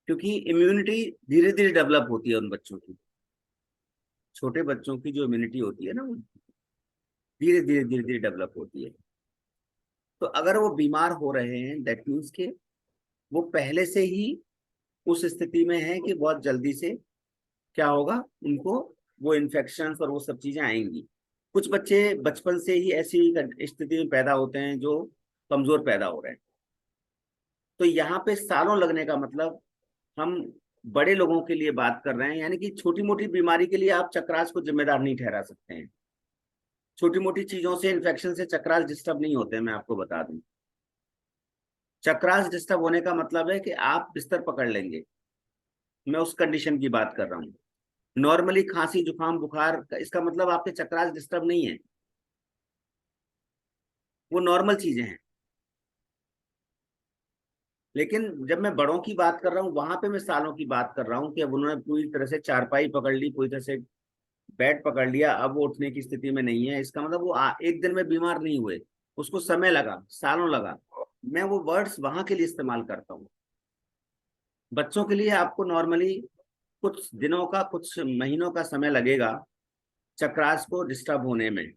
क्योंकि इम्यूनिटी धीरे धीरे डेवलप होती है उन बच्चों की। छोटे बच्चों की जो इम्यूनिटी होती है ना, वो धीरे धीरे डेवलप होती है। तो अगर वो बीमार हो रहे हैं, दैट मीन्स के वो पहले से ही उस स्थिति में है कि बहुत जल्दी से क्या होगा, उनको वो इन्फेक्शन और वो सब चीजें आएंगी। कुछ बच्चे बचपन से ही ऐसी स्थिति में पैदा होते हैं जो कमजोर पैदा हो रहे हैं। तो यहाँ पे सालों लगने का मतलब, हम बड़े लोगों के लिए बात कर रहे हैं, यानी कि छोटी मोटी बीमारी के लिए आप चक्रास को जिम्मेदार नहीं ठहरा सकते हैं। छोटी मोटी चीजों से, इन्फेक्शन से चक्रास डिस्टर्ब नहीं होते हैं, मैं आपको बता दूं। चक्रास डिस्टर्ब होने का मतलब है कि आप बिस्तर पकड़ लेंगे, मैं उस कंडीशन की बात कर रहा हूँ। नॉर्मली खांसी जुकाम बुखार इसका मतलब आपके चक्रास डिस्टर्ब नहीं है, वो नॉर्मल चीजें हैं। लेकिन जब मैं बड़ों की बात कर रहा हूँ वहां पे मैं सालों की बात कर रहा हूँ कि अब उन्होंने पूरी तरह से चारपाई पकड़ ली, पूरी तरह से बेड पकड़ लिया, अब वो उठने की स्थिति में नहीं है। इसका मतलब वो एक दिन में बीमार नहीं हुए, उसको समय लगा, सालों लगा। मैं वो वर्ड्स वहां के लिए इस्तेमाल करता हूँ। बच्चों के लिए आपको नॉर्मली कुछ दिनों का, कुछ महीनों का समय लगेगा चक्रास को डिस्टर्ब होने में।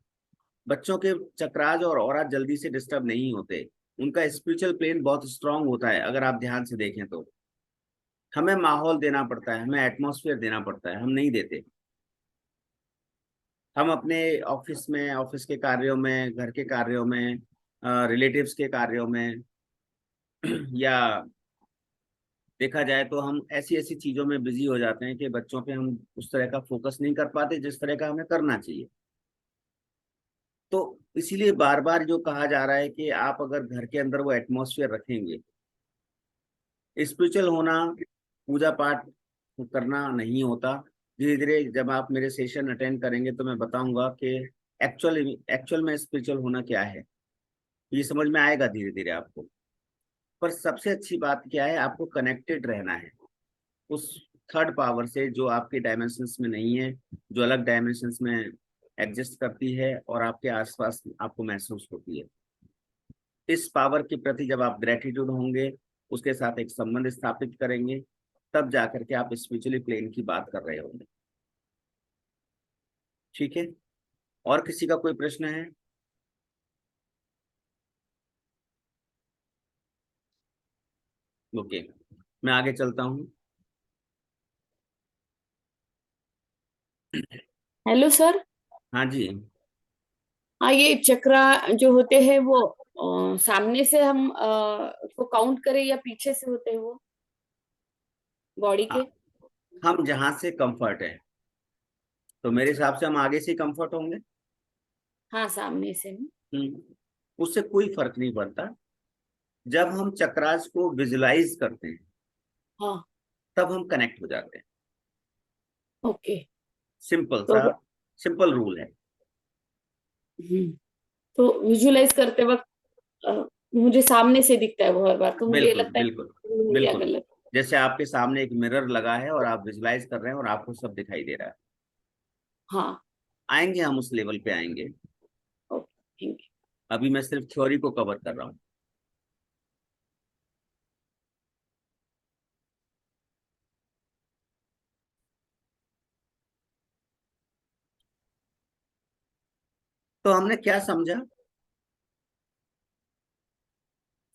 बच्चों के चक्रास और ऑरा जल्दी से डिस्टर्ब नहीं होते, उनका स्पिरिचुअल प्लेन बहुत स्ट्रांग होता है। अगर आप ध्यान से देखें तो हमें माहौल देना पड़ता है, हमें एटमॉस्फेयर देना पड़ता है, हम नहीं देते। हम अपने ऑफिस में, ऑफिस के कार्यों में, घर के कार्यों में, रिलेटिव्स के कार्यों में या देखा जाए तो हम ऐसी ऐसी चीजों में बिजी हो जाते हैं कि बच्चों पे हम उस तरह का फोकस नहीं कर पाते जिस तरह का हमें करना चाहिए। तो इसीलिए बार बार जो कहा जा रहा है कि आप अगर घर के अंदर वो एटमॉस्फेयर रखेंगे, स्पिरिचुअल होना पूजा पाठ करना नहीं होता। धीरे धीरे जब आप मेरे सेशन अटेंड करेंगे तो मैं बताऊंगा कि एक्चुअल एक्चुअल में स्पिरिचुअल होना क्या है, ये समझ में आएगा धीरे धीरे आपको। पर सबसे अच्छी बात क्या है, आपको कनेक्टेड रहना है उस थर्ड पावर से जो आपके डायमेंशंस में नहीं है, जो अलग डायमेंशंस में एग्जिस्ट करती है और आपके आसपास आपको महसूस होती है। इस पावर के प्रति जब आप ग्रेटिट्यूड होंगे, उसके साथ एक संबंध स्थापित करेंगे, तब जाकर के आप स्पिरिचुअली प्लेन की बात कर रहे होंगे। ठीक है, और किसी का कोई प्रश्न है? ओके, मैं आगे चलता हूँ। Hello sir. हाँ जी। हाँ, ये चक्रा जो होते हैं वो सामने से हम उसको काउंट करें या पीछे से होते हैं वो बॉडी के? हम जहां से कंफर्ट है, तो मेरे हिसाब से हम आगे से कंफर्ट होंगे। हाँ, सामने से ना। उससे कोई फर्क नहीं पड़ता। जब हम चक्रास को विजुलाइज करते हैं हाँ। तब हम कनेक्ट हो जाते हैं। ओके। सिंपल तो सा, सिंपल रूल है। हम्म, तो विजुलाइज करते वक्त मुझे सामने से दिखता है वो हर बार, तो मुझे ये बिल्कुल लगता है बिल्कुल क्या बिल्कुल। गलत? जैसे आपके सामने एक मिरर लगा है और आप विजुलाइज कर रहे हैं और आपको सब दिखाई दे रहा है। हाँ। आएंगे, हम उस लेवल पे आएंगे। ओके, थैंक अभी मैं सिर्फ थ्योरी को कवर कर रहा हूँ। तो हमने क्या समझा?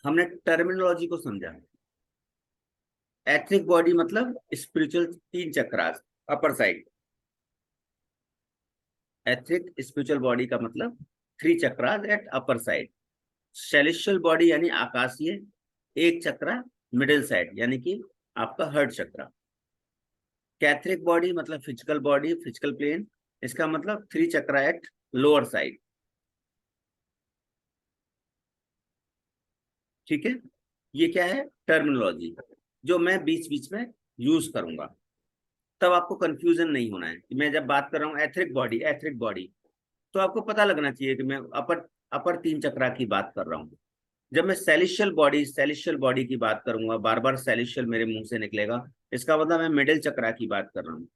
हमने टर्मिनोलॉजी को समझा। एथरिक बॉडी मतलब स्पिरिचुअल तीन chakras, upper side. Etheric spiritual body का मतलब three chakras at upper side. Celestial body यानी आकाशीय, एक चक्रा मिडिल साइड यानी कि आपका हर्ट चक्रा। कैथरिक बॉडी मतलब फिजिकल बॉडी, फिजिकल प्लेन, इसका मतलब three chakra at lower side. ठीक है, ये क्या है? टर्मिनोलॉजी जो मैं बीच बीच में यूज करूंगा, तब आपको कंफ्यूजन नहीं होना है कि मैं जब बात कर रहा हूँ एथरिक बॉडी, एथरिक बॉडी, तो आपको पता लगना चाहिए कि मैं अपर अपर तीन चक्रा की बात कर रहा हूँ। जब मैं सेलिशियल बॉडी, सेलिशियल बॉडी की बात करूंगा, बार बार सेलिशियल मेरे मुंह से निकलेगा, इसका मतलब मैं मिडिल चक्रा की बात कर रहा हूँ।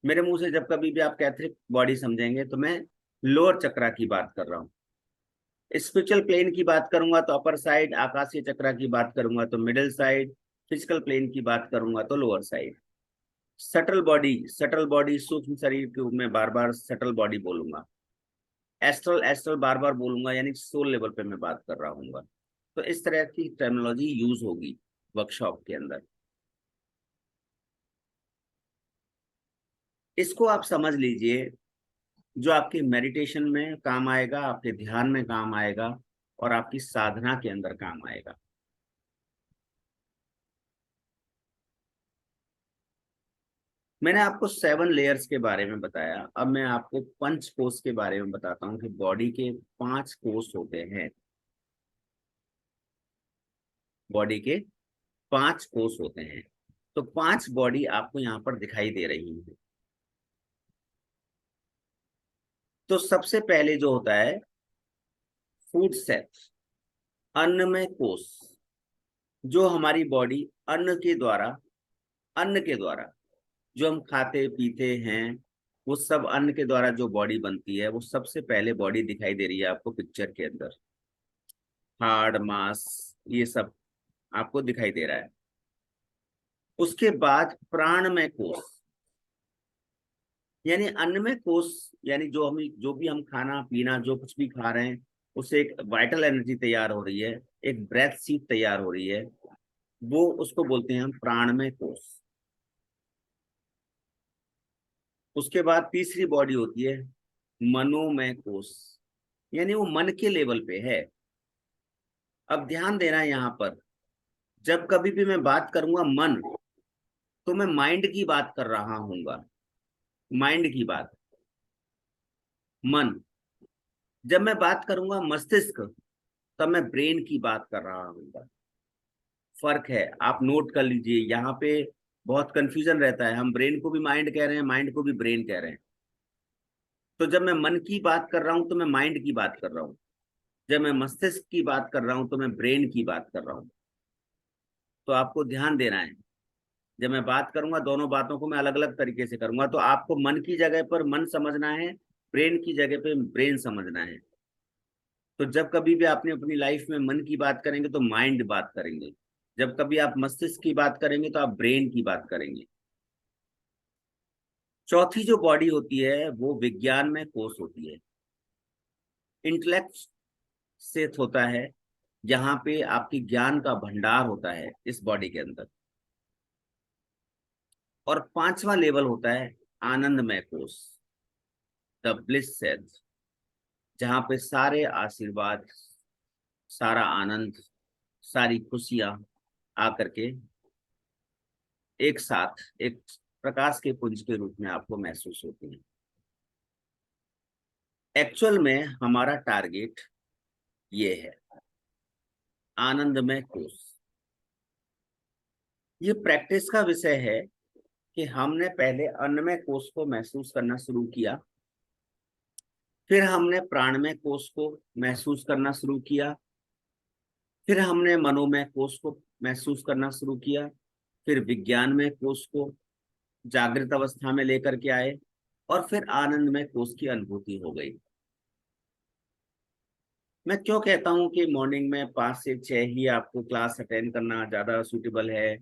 मेरे मुंह से जब कभी भी आप कैथरिक बॉडी समझेंगे तो मैं लोअर चक्रा की बात कर रहा हूँ। स्पिरिचुअल प्लेन की बात करूंगा तो अपर साइड, आकाशीय चक्रा की बात करूंगा तो मिडिल साइड, फिजिकल प्लेन की बात करूंगा तो lower side. Subtle body, subtle body सूक्ष्म शरीर के मैं बार बार सटल बॉडी बोलूंगा। एस्ट्रल, एस्ट्रल बार बार बोलूंगा, यानी सोल लेवल पे मैं बात कर रहा हूँ। तो इस तरह की टर्मिनोलॉजी यूज होगी वर्कशॉप के अंदर। इसको आप समझ लीजिए, जो आपके मेडिटेशन में काम आएगा, आपके ध्यान में काम आएगा और आपकी साधना के अंदर काम आएगा। मैंने आपको 7 लेयर्स के बारे में बताया, अब मैं आपको पंच कोश के बारे में बताता हूँ कि बॉडी के 5 कोश होते हैं। बॉडी के 5 कोश होते हैं, तो 5 बॉडी आपको यहाँ पर दिखाई दे रही है। तो सबसे पहले जो होता है फूड सेट, अन्नमय कोश। जो हमारी बॉडी अन्न के द्वारा जो हम खाते पीते हैं, वो सब अन्न के द्वारा जो बॉडी बनती है, वो सबसे पहले बॉडी दिखाई दे रही है आपको पिक्चर के अंदर। हार्ड मास ये सब आपको दिखाई दे रहा है। उसके बाद प्राणमय कोष, यानी अन्नमय कोष, यानी जो भी हम खाना पीना जो कुछ भी खा रहे हैं, उससे एक वाइटल एनर्जी तैयार हो रही है, एक ब्रेथ सीट तैयार हो रही है, वो उसको बोलते हैं हम प्राणमय कोष। उसके बाद तीसरी बॉडी होती है मनोमय कोष, यानी वो मन के लेवल पे है। अब ध्यान देना है यहाँ पर, जब कभी भी मैं बात करूंगा मन, तो मैं माइंड की बात कर रहा हूँगा, माइंड की बात, मन। जब मैं बात करूंगा मस्तिष्क, तब मैं ब्रेन की बात कर रहा हूँगा। फर्क है, आप नोट कर लीजिए। यहाँ पे बहुत कंफ्यूजन रहता है, हम ब्रेन को भी माइंड कह रहे हैं, माइंड को भी ब्रेन कह रहे हैं। तो जब मैं मन की बात कर रहा हूं तो मैं माइंड की बात कर रहा हूं, जब मैं मस्तिष्क की बात कर रहा हूं तो मैं ब्रेन की बात कर रहा हूं। तो आपको ध्यान देना है, जब मैं बात करूंगा दोनों बातों को मैं अलग अलग तरीके से करूंगा। तो आपको मन की जगह पर मन समझना है, ब्रेन की जगह पे ब्रेन समझना है। तो जब कभी भी आपने अपनी लाइफ में मन की बात करेंगे तो माइंड बात करेंगे, जब कभी आप मस्तिष्क की बात करेंगे तो आप ब्रेन की बात करेंगे। चौथी जो बॉडी होती है वो विज्ञान में कोष होती है, इंटेलेक्ट से होता है, जहां पे आपकी ज्ञान का भंडार होता है इस बॉडी के अंदर। और पांचवा लेवल होता है आनंदमय कोष, द ब्लिस सेल्स, जहां पे सारे आशीर्वाद, सारा आनंद, सारी खुशियां आकर के एक साथ एक प्रकाश के पुंज के रूप में आपको महसूस होती है। एक्चुअल में हमारा टारगेट ये है, आनंदमय कोष। ये प्रैक्टिस का विषय है कि हमने पहले अन्नमय कोष को महसूस करना शुरू किया, फिर हमने प्राणमय कोष को महसूस करना शुरू किया, फिर हमने मनोमय कोष को महसूस करना शुरू किया, फिर विज्ञानमय कोष को जागृत अवस्था में लेकर के आए, और फिर आनंदमय कोष की अनुभूति हो गई। मैं क्यों कहता हूं कि मॉर्निंग में 5 से 6 ही आपको क्लास अटेंड करना ज्यादा सूटेबल है,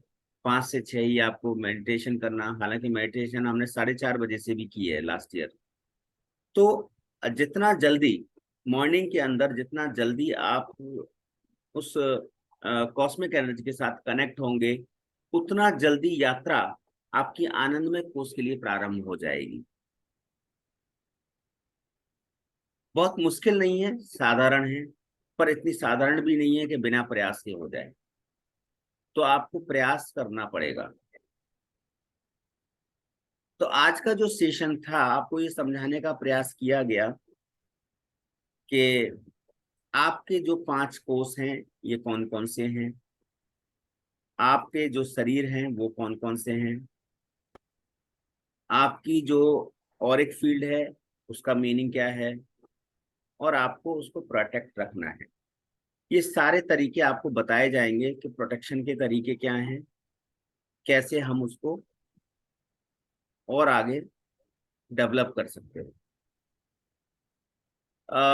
5 से 6 ही आपको मेडिटेशन करना। हालांकि मेडिटेशन हमने 4:30 बजे से भी की है लास्ट ईयर। तो जितना जल्दी मॉर्निंग के अंदर, जितना जल्दी आप उस कॉस्मिक एनर्जी के साथ कनेक्ट होंगे, उतना जल्दी यात्रा आपकी आनंदमय कोष के लिए प्रारंभ हो जाएगी। बहुत मुश्किल नहीं है, साधारण है, पर इतनी साधारण भी नहीं है कि बिना प्रयास के हो जाए। तो आपको प्रयास करना पड़ेगा। तो आज का जो सेशन था, आपको ये समझाने का प्रयास किया गया कि आपके जो 5 कोष हैं ये कौन कौन से हैं, आपके जो शरीर हैं वो कौन कौन से हैं, आपकी जो ऑरिक फील्ड है उसका मीनिंग क्या है, और आपको उसको प्रोटेक्ट रखना है। ये सारे तरीके आपको बताए जाएंगे कि प्रोटेक्शन के तरीके क्या हैं, कैसे हम उसको और आगे डेवलप कर सकते हैं।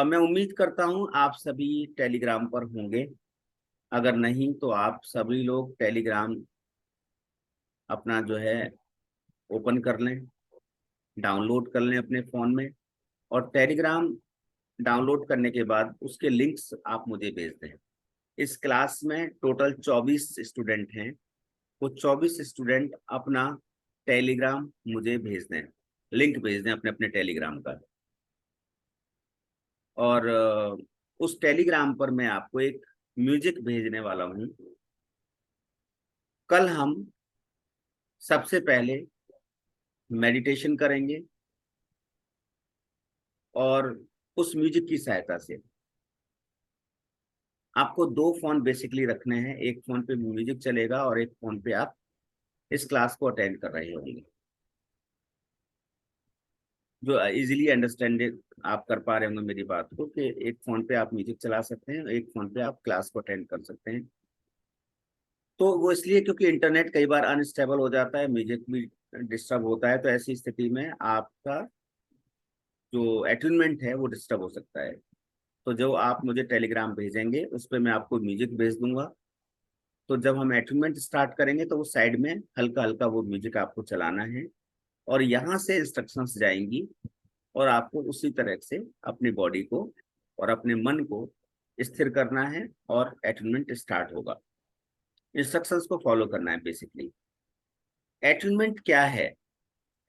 मैं उम्मीद करता हूं आप सभी टेलीग्राम पर होंगे। अगर नहीं तो आप सभी लोग टेलीग्राम अपना जो है ओपन कर लें, डाउनलोड कर लें अपने फ़ोन में, और टेलीग्राम डाउनलोड करने के बाद उसके लिंक्स आप मुझे भेज दें। इस क्लास में टोटल 24 स्टूडेंट हैं, वो 24 स्टूडेंट अपना टेलीग्राम मुझे भेज दें, लिंक भेज दें अपने अपने टेलीग्राम का। और उस टेलीग्राम पर मैं आपको एक म्यूजिक भेजने वाला हूँ। कल हम सबसे पहले मेडिटेशन करेंगे, और उस म्यूजिक की सहायता से आपको 2 फोन बेसिकली रखने हैं। एक फोन पे म्यूजिक चलेगा और एक फोन पे आप इस क्लास को अटेंड कर रहे होंगे, जो इजीली अंडरस्टैंड आप कर पा रहे होंगे मेरी बात को, कि एक फोन पे आप म्यूजिक चला सकते हैं, एक फोन पे आप क्लास को अटेंड कर सकते हैं। तो वो इसलिए क्योंकि इंटरनेट कई बार अनस्टेबल हो जाता है, म्यूजिक भी डिस्टर्ब होता है, तो ऐसी स्थिति में आपका जो अटेनमेंट है वो डिस्टर्ब हो सकता है। तो जो आप मुझे टेलीग्राम भेजेंगे उस पर मैं आपको म्यूजिक भेज दूंगा। तो जब हम अटेनमेंट स्टार्ट करेंगे तो वो साइड में हल्का हल्का वो म्यूजिक आपको चलाना है, और यहाँ से इंस्ट्रक्शंस जाएंगी, और आपको उसी तरह से अपनी बॉडी को और अपने मन को स्थिर करना है, और अटेनमेंट स्टार्ट होगा। इंस्ट्रक्शंस को फॉलो करना है बेसिकली। अटेनमेंट क्या है?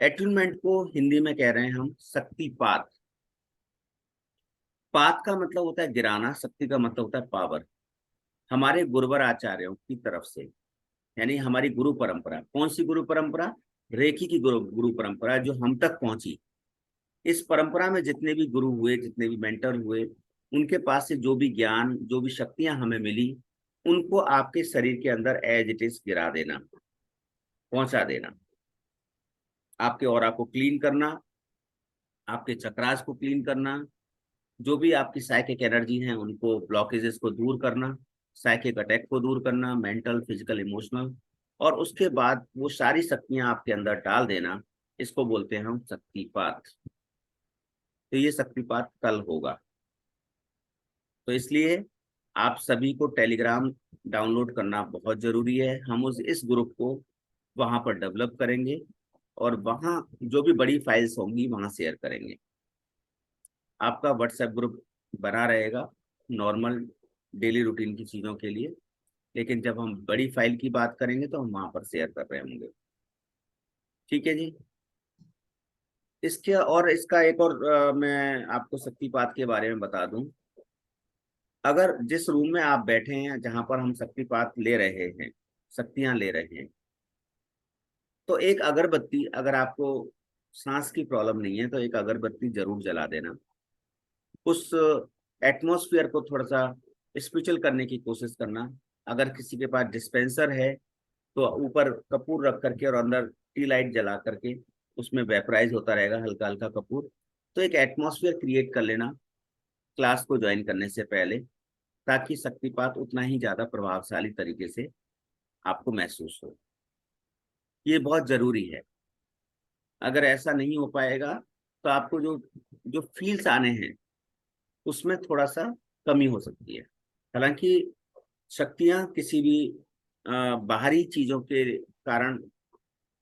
अटेनमेंट को हिंदी में कह रहे हैं हम शक्तिपात। पात का मतलब होता है गिराना, शक्ति का मतलब होता है पावर। हमारे गुरुवर आचार्यों की तरफ से, यानी हमारी गुरु परंपरा, कौन सी गुरु परंपरा? रेखी की गुरु परंपरा जो हम तक पहुंची। इस परंपरा में जितने भी गुरु हुए, जितने भी मेंटर हुए, उनके पास से जो भी ज्ञान, जो भी शक्तियां हमें मिली, उनको आपके शरीर के अंदर एज इट इज गिरा देना, पहुंचा देना। आपके ऑरा को क्लीन करना, आपके चक्रास को क्लीन करना, जो भी आपकी साइकिक एनर्जी है उनको, ब्लॉकेजेस को दूर करना, साइकिक अटैक को दूर करना, मेंटल, फिजिकल, इमोशनल, और उसके बाद वो सारी शक्तियां आपके अंदर डाल देना। इसको बोलते हैं हम शक्तिपात। तो ये शक्तिपात कल होगा। तो इसलिए आप सभी को टेलीग्राम डाउनलोड करना बहुत जरूरी है। हम इस ग्रुप को वहां पर डेवलप करेंगे, और वहां जो भी बड़ी फाइल्स होंगी वहां शेयर करेंगे। आपका व्हाट्सएप ग्रुप बना रहेगा नॉर्मल डेली रूटीन की चीज़ों के लिए, लेकिन जब हम बड़ी फाइल की बात करेंगे तो हम वहां पर शेयर कर रहे होंगे। ठीक है जी। इसके और इसका एक और मैं आपको शक्तिपात के बारे में बता दूं। अगर जिस रूम में आप बैठे हैं जहां पर हम शक्तिपात ले रहे हैं, शक्तियां ले रहे हैं, तो एक अगरबत्ती, अगर आपको सांस की प्रॉब्लम नहीं है तो एक अगरबत्ती जरूर जला देना। उस एटमॉस्फेयर को थोड़ा सा स्पिरिचुअल करने की कोशिश करना। अगर किसी के पास डिस्पेंसर है तो ऊपर कपूर रख करके और अंदर टी लाइट जला करके उसमें वेपराइज होता रहेगा हल्का हल्का कपूर। तो एक एटमॉस्फेयर क्रिएट कर लेना क्लास को ज्वाइन करने से पहले, ताकि शक्तिपात उतना ही ज्यादा प्रभावशाली तरीके से आपको महसूस हो। ये बहुत जरूरी है। अगर ऐसा नहीं हो पाएगा तो आपको जो जो फील्स आने हैं उसमें थोड़ा सा कमी हो सकती है। हालांकि शक्तियां किसी भी बाहरी चीजों के कारण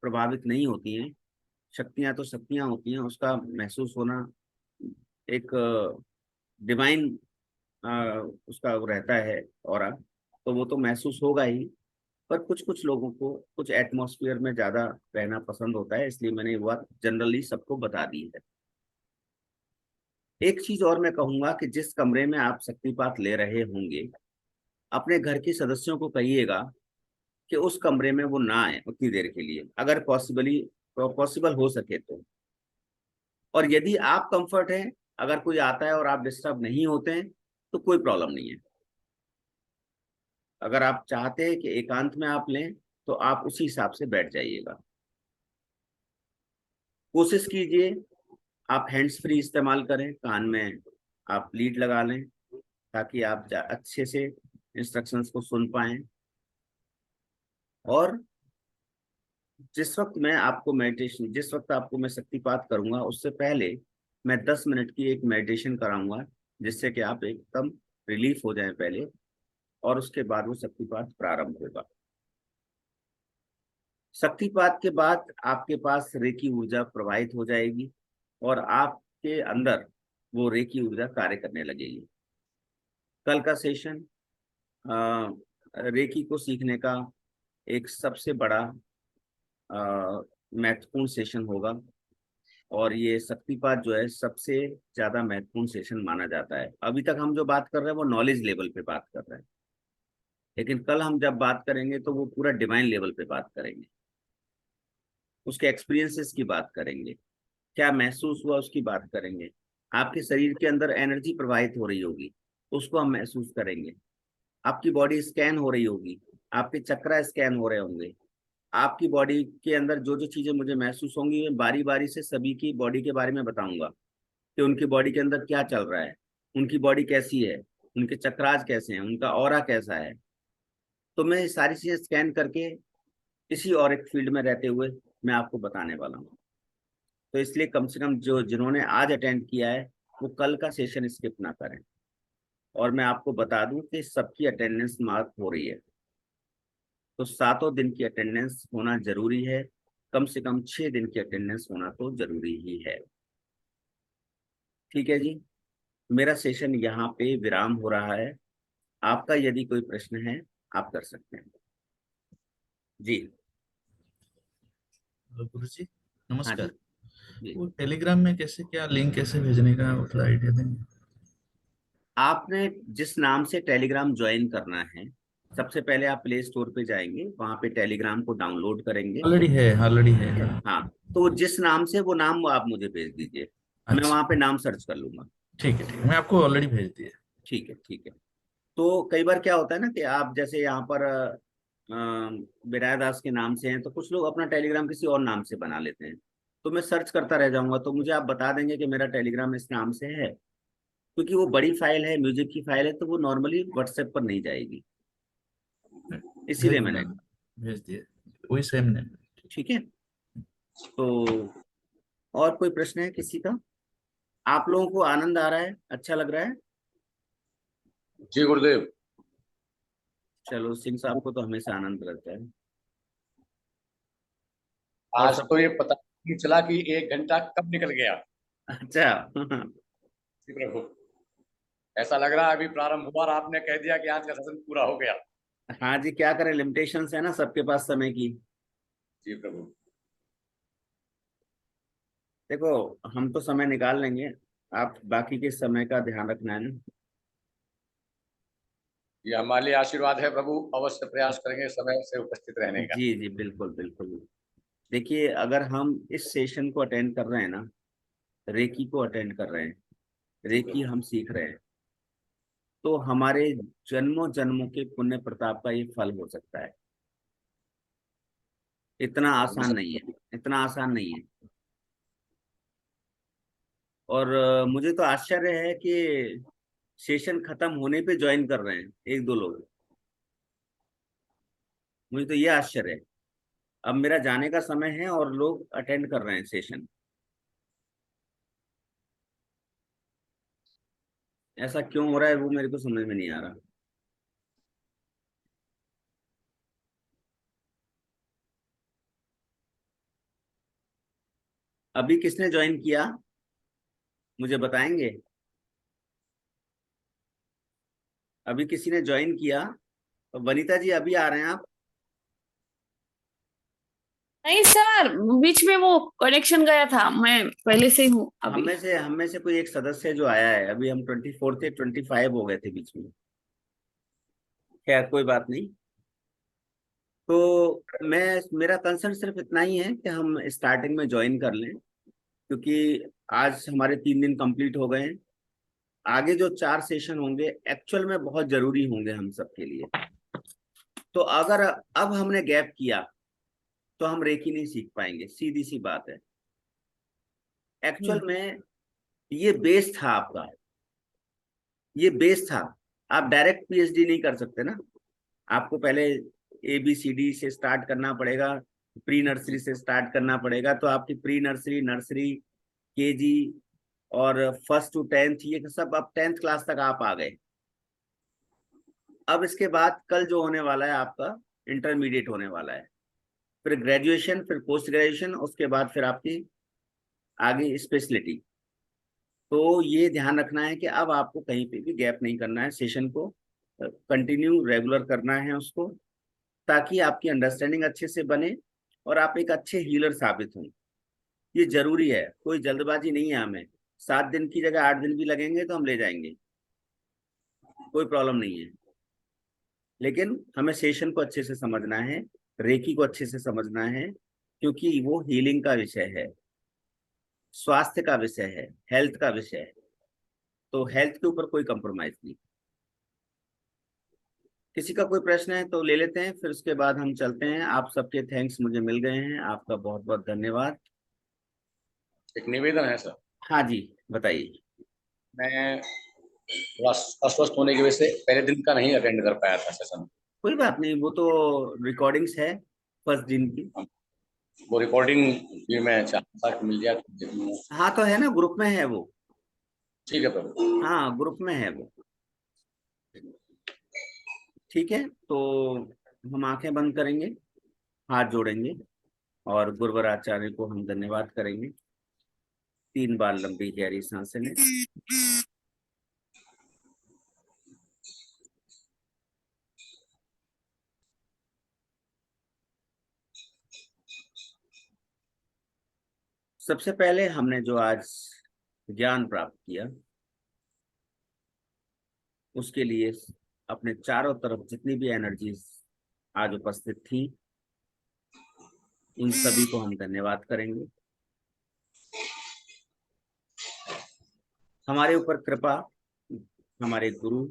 प्रभावित नहीं होती हैं। शक्तियां तो शक्तियां होती हैं, उसका महसूस होना एक डिवाइन उसका वो रहता है ऑरा, तो वो तो महसूस होगा ही। पर कुछ कुछ लोगों को कुछ एटमॉस्फेयर में ज्यादा रहना पसंद होता है, इसलिए मैंने ये बात जनरली सबको बता दी है। एक चीज और मैं कहूंगा कि जिस कमरे में आप शक्तिपात ले रहे होंगे, अपने घर के सदस्यों को कहिएगा कि उस कमरे में वो ना आए उतनी देर के लिए, अगर पॉसिबल हो सके तो। और यदि आप कंफर्ट हैं, अगर कोई आता है और आप डिस्टर्ब नहीं होते हैं तो कोई प्रॉब्लम नहीं है। अगर आप चाहते हैं कि एकांत में आप लें तो आप उसी हिसाब से बैठ जाइएगा। कोशिश कीजिए आप हैंड्स फ्री इस्तेमाल करें, कान में आप लीड लगा लें, ताकि आप अच्छे से इंस्ट्रक्शंस को सुन पाएं। और जिस वक्त आपको मैं शक्तिपात करूंगा उससे पहले मैं 10 मिनट की एक मेडिटेशन कराऊंगा, जिससे कि आप एकदम रिलीफ हो जाएं पहले, और उसके बाद वो शक्तिपात प्रारंभ होगा। शक्तिपात के बाद आपके पास रेकी ऊर्जा प्रवाहित हो जाएगी और आपके अंदर वो रेकी ऊर्जा कार्य करने लगेगी। कल का सेशन रेकी को सीखने का एक सबसे बड़ा महत्वपूर्ण सेशन होगा, और ये शक्तिपात जो है सबसे ज्यादा महत्वपूर्ण सेशन माना जाता है। अभी तक हम जो बात कर रहे हैं वो नॉलेज लेवल पे बात कर रहे हैं, लेकिन कल हम जब बात करेंगे तो वो पूरा डिवाइन लेवल पे बात करेंगे, उसके एक्सपीरियंसेस की बात करेंगे, क्या महसूस हुआ उसकी बात करेंगे। आपके शरीर के अंदर एनर्जी प्रवाहित हो रही होगी, उसको हम महसूस करेंगे। आपकी बॉडी स्कैन हो रही होगी, आपके चक्रा स्कैन हो रहे होंगे। आपकी बॉडी के अंदर जो जो चीजें मुझे महसूस होंगी, मैं बारी बारी से सभी की बॉडी के बारे में बताऊंगा कि उनकी बॉडी के अंदर क्या चल रहा है, उनकी बॉडी कैसी है, उनके चक्राज कैसे हैं, उनका ऑरा कैसा है। तो मैं सारी चीजें स्कैन करके किसी और एक फील्ड में रहते हुए मैं आपको बताने वाला हूँ। तो इसलिए कम से कम जो जिन्होंने आज अटेंड किया है वो कल का सेशन स्किप ना करें। और मैं आपको बता दूं कि सबकी अटेंडेंस मार्क हो रही है, तो 7 दिन की अटेंडेंस होना जरूरी है। कम से कम 6 दिन की अटेंडेंस होना तो जरूरी ही है। ठीक है जी, मेरा सेशन यहाँ पे विराम हो रहा है। आपका यदि कोई प्रश्न है आप कर सकते हैं जी। हेलो गुरुजी, हाँ जी नमस्कार। जी। वो टेलीग्राम में कैसे, क्या लिंक कैसे भेजने का थोड़ा आइडिया देंगे? आपने जिस नाम से टेलीग्राम ज्वाइन करना है, सबसे पहले आप प्ले स्टोर पे जाएंगे, वहां पे टेलीग्राम को डाउनलोड करेंगे। ऑलरेडी है। ठीक है, हाँ। तो जिस नाम से वो नाम वो आप मुझे भेज दीजिए, मैं अच्छा, वहां पे नाम सर्च कर लूंगा। ठीक है, मैं आपको ऑलरेडी भेज दिया। ठीक है ठीक है। तो कई बार क्या होता है ना कि आप जैसे यहाँ पर विनय दास के नाम से हैं, तो कुछ लोग अपना टेलीग्राम किसी और नाम से बना लेते हैं। तो मैं सर्च करता रह जाऊंगा, तो मुझे आप बता देंगे कि मेरा टेलीग्राम इस नाम से है, क्योंकि वो बड़ी फाइल है, म्यूजिक की फाइल है, तो वो नॉर्मली व्हाट्सएप पर नहीं जाएगी, भेज इसीलिए दूंगा मैंने। मैं, भेज दिए, वही सेम नेम। ठीक है। तो और कोई प्रश्न है किसी का? आप लोगों को आनंद आ रहा है, अच्छा लग रहा है? जी गुरुदेव। चलो, सिंह साहब को तो हमेशा आनंद रहता है। और आज सब तो ये पता नहीं चला कि 1 घंटा कब निकल गया। अच्छा। जी प्रभु, ऐसा लग रहा है अभी प्रारंभ हुआ और आपने कह दिया कि आज का सेशन पूरा हो गया। हाँ जी, क्या करें, लिमिटेशंस है ना सबके पास समय की। जी प्रभु। देखो, हम तो समय निकाल लेंगे, आप बाकी के समय का ध्यान रखना है ना। ये हमारे लिए आशीर्वाद है प्रभु, अवश्य प्रयास करेंगे समय से उपस्थित रहने का। जी जी, बिल्कुल बिल्कुल। देखिए, अगर हम इस सेशन को अटेंड कर रहे हैं ना, रेकी को अटेंड कर रहे हैं, जी रेकी प्रभु। हम सीख रहे हैं, तो हमारे जन्मों जन्मों के पुण्य प्रताप का ये फल हो सकता है। इतना आसान नहीं है, इतना आसान नहीं है। और मुझे तो आश्चर्य है कि सेशन खत्म होने पे ज्वाइन कर रहे हैं एक दो लोग। मुझे तो ये आश्चर्य है, अब मेरा जाने का समय है और लोग अटेंड कर रहे हैं सेशन। ऐसा क्यों हो रहा है वो मेरे को समझ में नहीं आ रहा। अभी किसने ज्वाइन किया, मुझे बताएंगे? अभी किसी ने ज्वाइन किया? तो वनीता जी, अभी आ रहे हैं आप? नहीं सर, बीच में वो कनेक्शन गया था, मैं पहले से ही हूँ अभी। हम में से कोई एक सदस्य जो आया है, अभी हम 24 थे, 25 हो गए थे बीच में। खैर कोई बात नहीं। तो मैं, मेरा कंसर्न सिर्फ इतना ही है कि हम स्टार्टिंग में ज्वाइन कर लें, क्योंकि आज हमारे 3 दिन कंप्लीट हो गए हैं। आगे जो 4 सेशन होंगे एक्चुअल में बहुत जरूरी होंगे हम सबके लिए। तो अगर अब हमने गैप किया तो हम रेकी नहीं सीख पाएंगे, सीधी सी बात है। एक्चुअल में ये बेस था आपका, ये बेस था। आप डायरेक्ट पीएचडी नहीं कर सकते ना, आपको पहले ABCD से स्टार्ट करना पड़ेगा, प्री नर्सरी से स्टार्ट करना पड़ेगा। तो आपकी प्री नर्सरी, नर्सरी, केजी और फर्स्ट टू 10th, ये सब अब 10th क्लास तक आप आ गए। अब इसके बाद कल जो होने वाला है आपका इंटरमीडिएट होने वाला है, फिर ग्रेजुएशन, फिर पोस्ट ग्रेजुएशन, उसके बाद फिर आपकी आगे स्पेशलिटी। तो ये ध्यान रखना है कि अब आपको कहीं पे भी गैप नहीं करना है, सेशन को कंटिन्यू रेगुलर करना है उसको, ताकि आपकी अंडरस्टैंडिंग अच्छे से बने और आप एक अच्छे हीलर साबित हों। ये जरूरी है, कोई जल्दबाजी नहीं है हमें। 7 दिन की जगह 8 दिन भी लगेंगे तो हम ले जाएंगे, कोई प्रॉब्लम नहीं है। लेकिन हमें सेशन को अच्छे से समझना है, रेकी को अच्छे से समझना है, क्योंकि वो हीलिंग का विषय है, स्वास्थ्य का विषय है, हेल्थ का विषय है। तो हेल्थ के ऊपर कोई कंप्रोमाइज नहीं। किसी का कोई प्रश्न है तो ले लेते हैं, फिर उसके बाद हम चलते हैं। आप सबके थैंक्स मुझे मिल गए हैं, आपका बहुत बहुत धन्यवाद। एक निवेदन है सर। हाँ जी, बताइए। मैं थोड़ा अस्वस्थ होने की वजह से पहले दिन का नहीं अटेंड कर पाया था सेशन। कोई बात नहीं, वो तो रिकॉर्डिंग्स है फर्स्ट दिन की। वो रिकॉर्डिंग भी मैं चाहता कि मिल जाए तो देखूंगा। हाँ तो है ना, ग्रुप में है वो। ठीक है प्रभु। हाँ ग्रुप में है वो। ठीक है, तो हम आंखें बंद करेंगे, हाथ जोड़ेंगे और गुरुवर आचार्य को हम धन्यवाद करेंगे। 3 बार लंबी गहरी सांसें लें। सबसे पहले हमने जो आज ज्ञान प्राप्त किया, उसके लिए अपने चारों तरफ जितनी भी एनर्जीज आज उपस्थित थी, इन सभी को हम धन्यवाद करेंगे। हमारे ऊपर कृपा हमारे गुरु,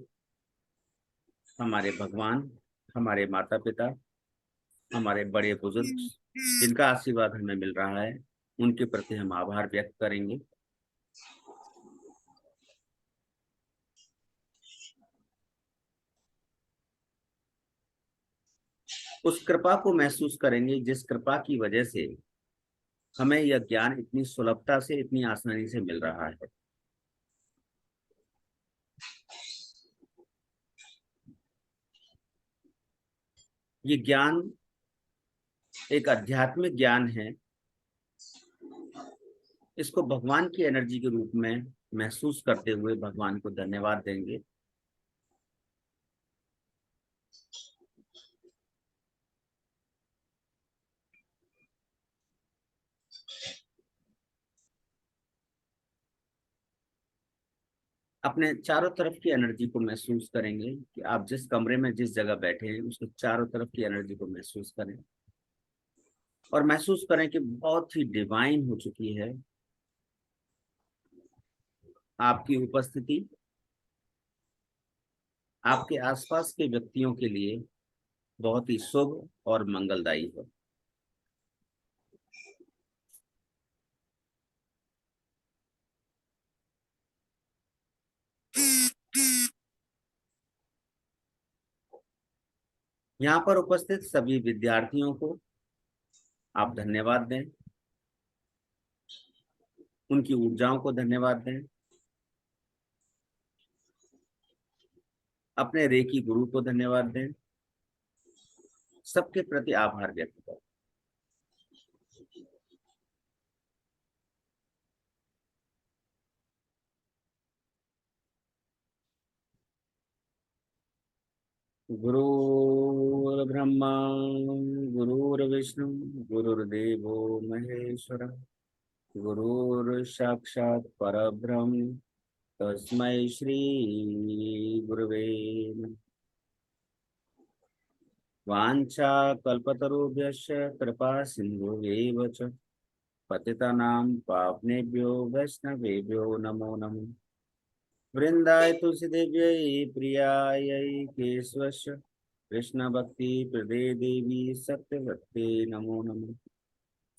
हमारे भगवान, हमारे माता पिता, हमारे बड़े बुजुर्ग, जिनका आशीर्वाद हमें मिल रहा है, उनके प्रति हम आभार व्यक्त करेंगे। उस कृपा को महसूस करेंगे जिस कृपा की वजह से हमें यह ज्ञान इतनी सुलभता से, इतनी आसानी से मिल रहा है। ये ज्ञान एक आध्यात्मिक ज्ञान है। इसको भगवान की एनर्जी के रूप में महसूस करते हुए भगवान को धन्यवाद देंगे। अपने चारों तरफ की एनर्जी को महसूस करेंगे कि आप जिस कमरे में, जिस जगह बैठे हैं, उसके चारों तरफ की एनर्जी को महसूस करें और महसूस करें कि बहुत ही डिवाइन हो चुकी है आपकी उपस्थिति। आपके आसपास के व्यक्तियों के लिए बहुत ही शुभ और मंगलदायी है। यहाँ पर उपस्थित सभी विद्यार्थियों को आप धन्यवाद दें, उनकी ऊर्जाओं को धन्यवाद दें, अपने रेकी गुरु को धन्यवाद दें, सबके प्रति आभार व्यक्त करें। गुरुर्ब्रह्मा गुरुर्विष्णु गुरुर्देवो महेश्वर, गुरुर्साक्षात् परब्रह्म तस्मै श्री गुरुवे नमः। वाञ्छा कल्पतरुभ्यश्च कृपा सिन्धुभ्यैव च पतितानां पावनेभ्यो वैष्णवेभ्यो नमो नमः। वृन्दाय तुलसीदेव्यै प्रियायै केशवस्य कृष्ण भक्ति प्रदे देवी सत्यवत्ते नमो नमः।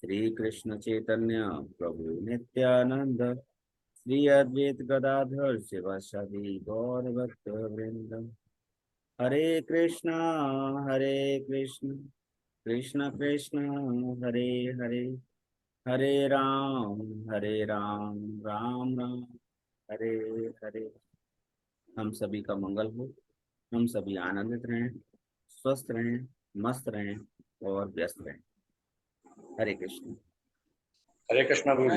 श्री कृष्ण चैतन्य प्रभु नित्यानंद श्री अद्वैत गदाधर शिवासादि गौर भक्त वृंद। हरे कृष्णा कृष्ण कृष्ण हरे हरे, हरे राम राम राम हरे हरे। हम सभी का मंगल हो, हम सभी आनंदित रहें, स्वस्थ रहें, मस्त रहें और व्यस्त रहें। हरे कृष्ण। हरे कृष्णा गुरु जी।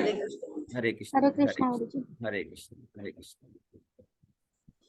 हरे कृष्ण हरे हरे कृष्णा गुरु जी। कृष्ण हरे कृष्ण हरे कृष्ण।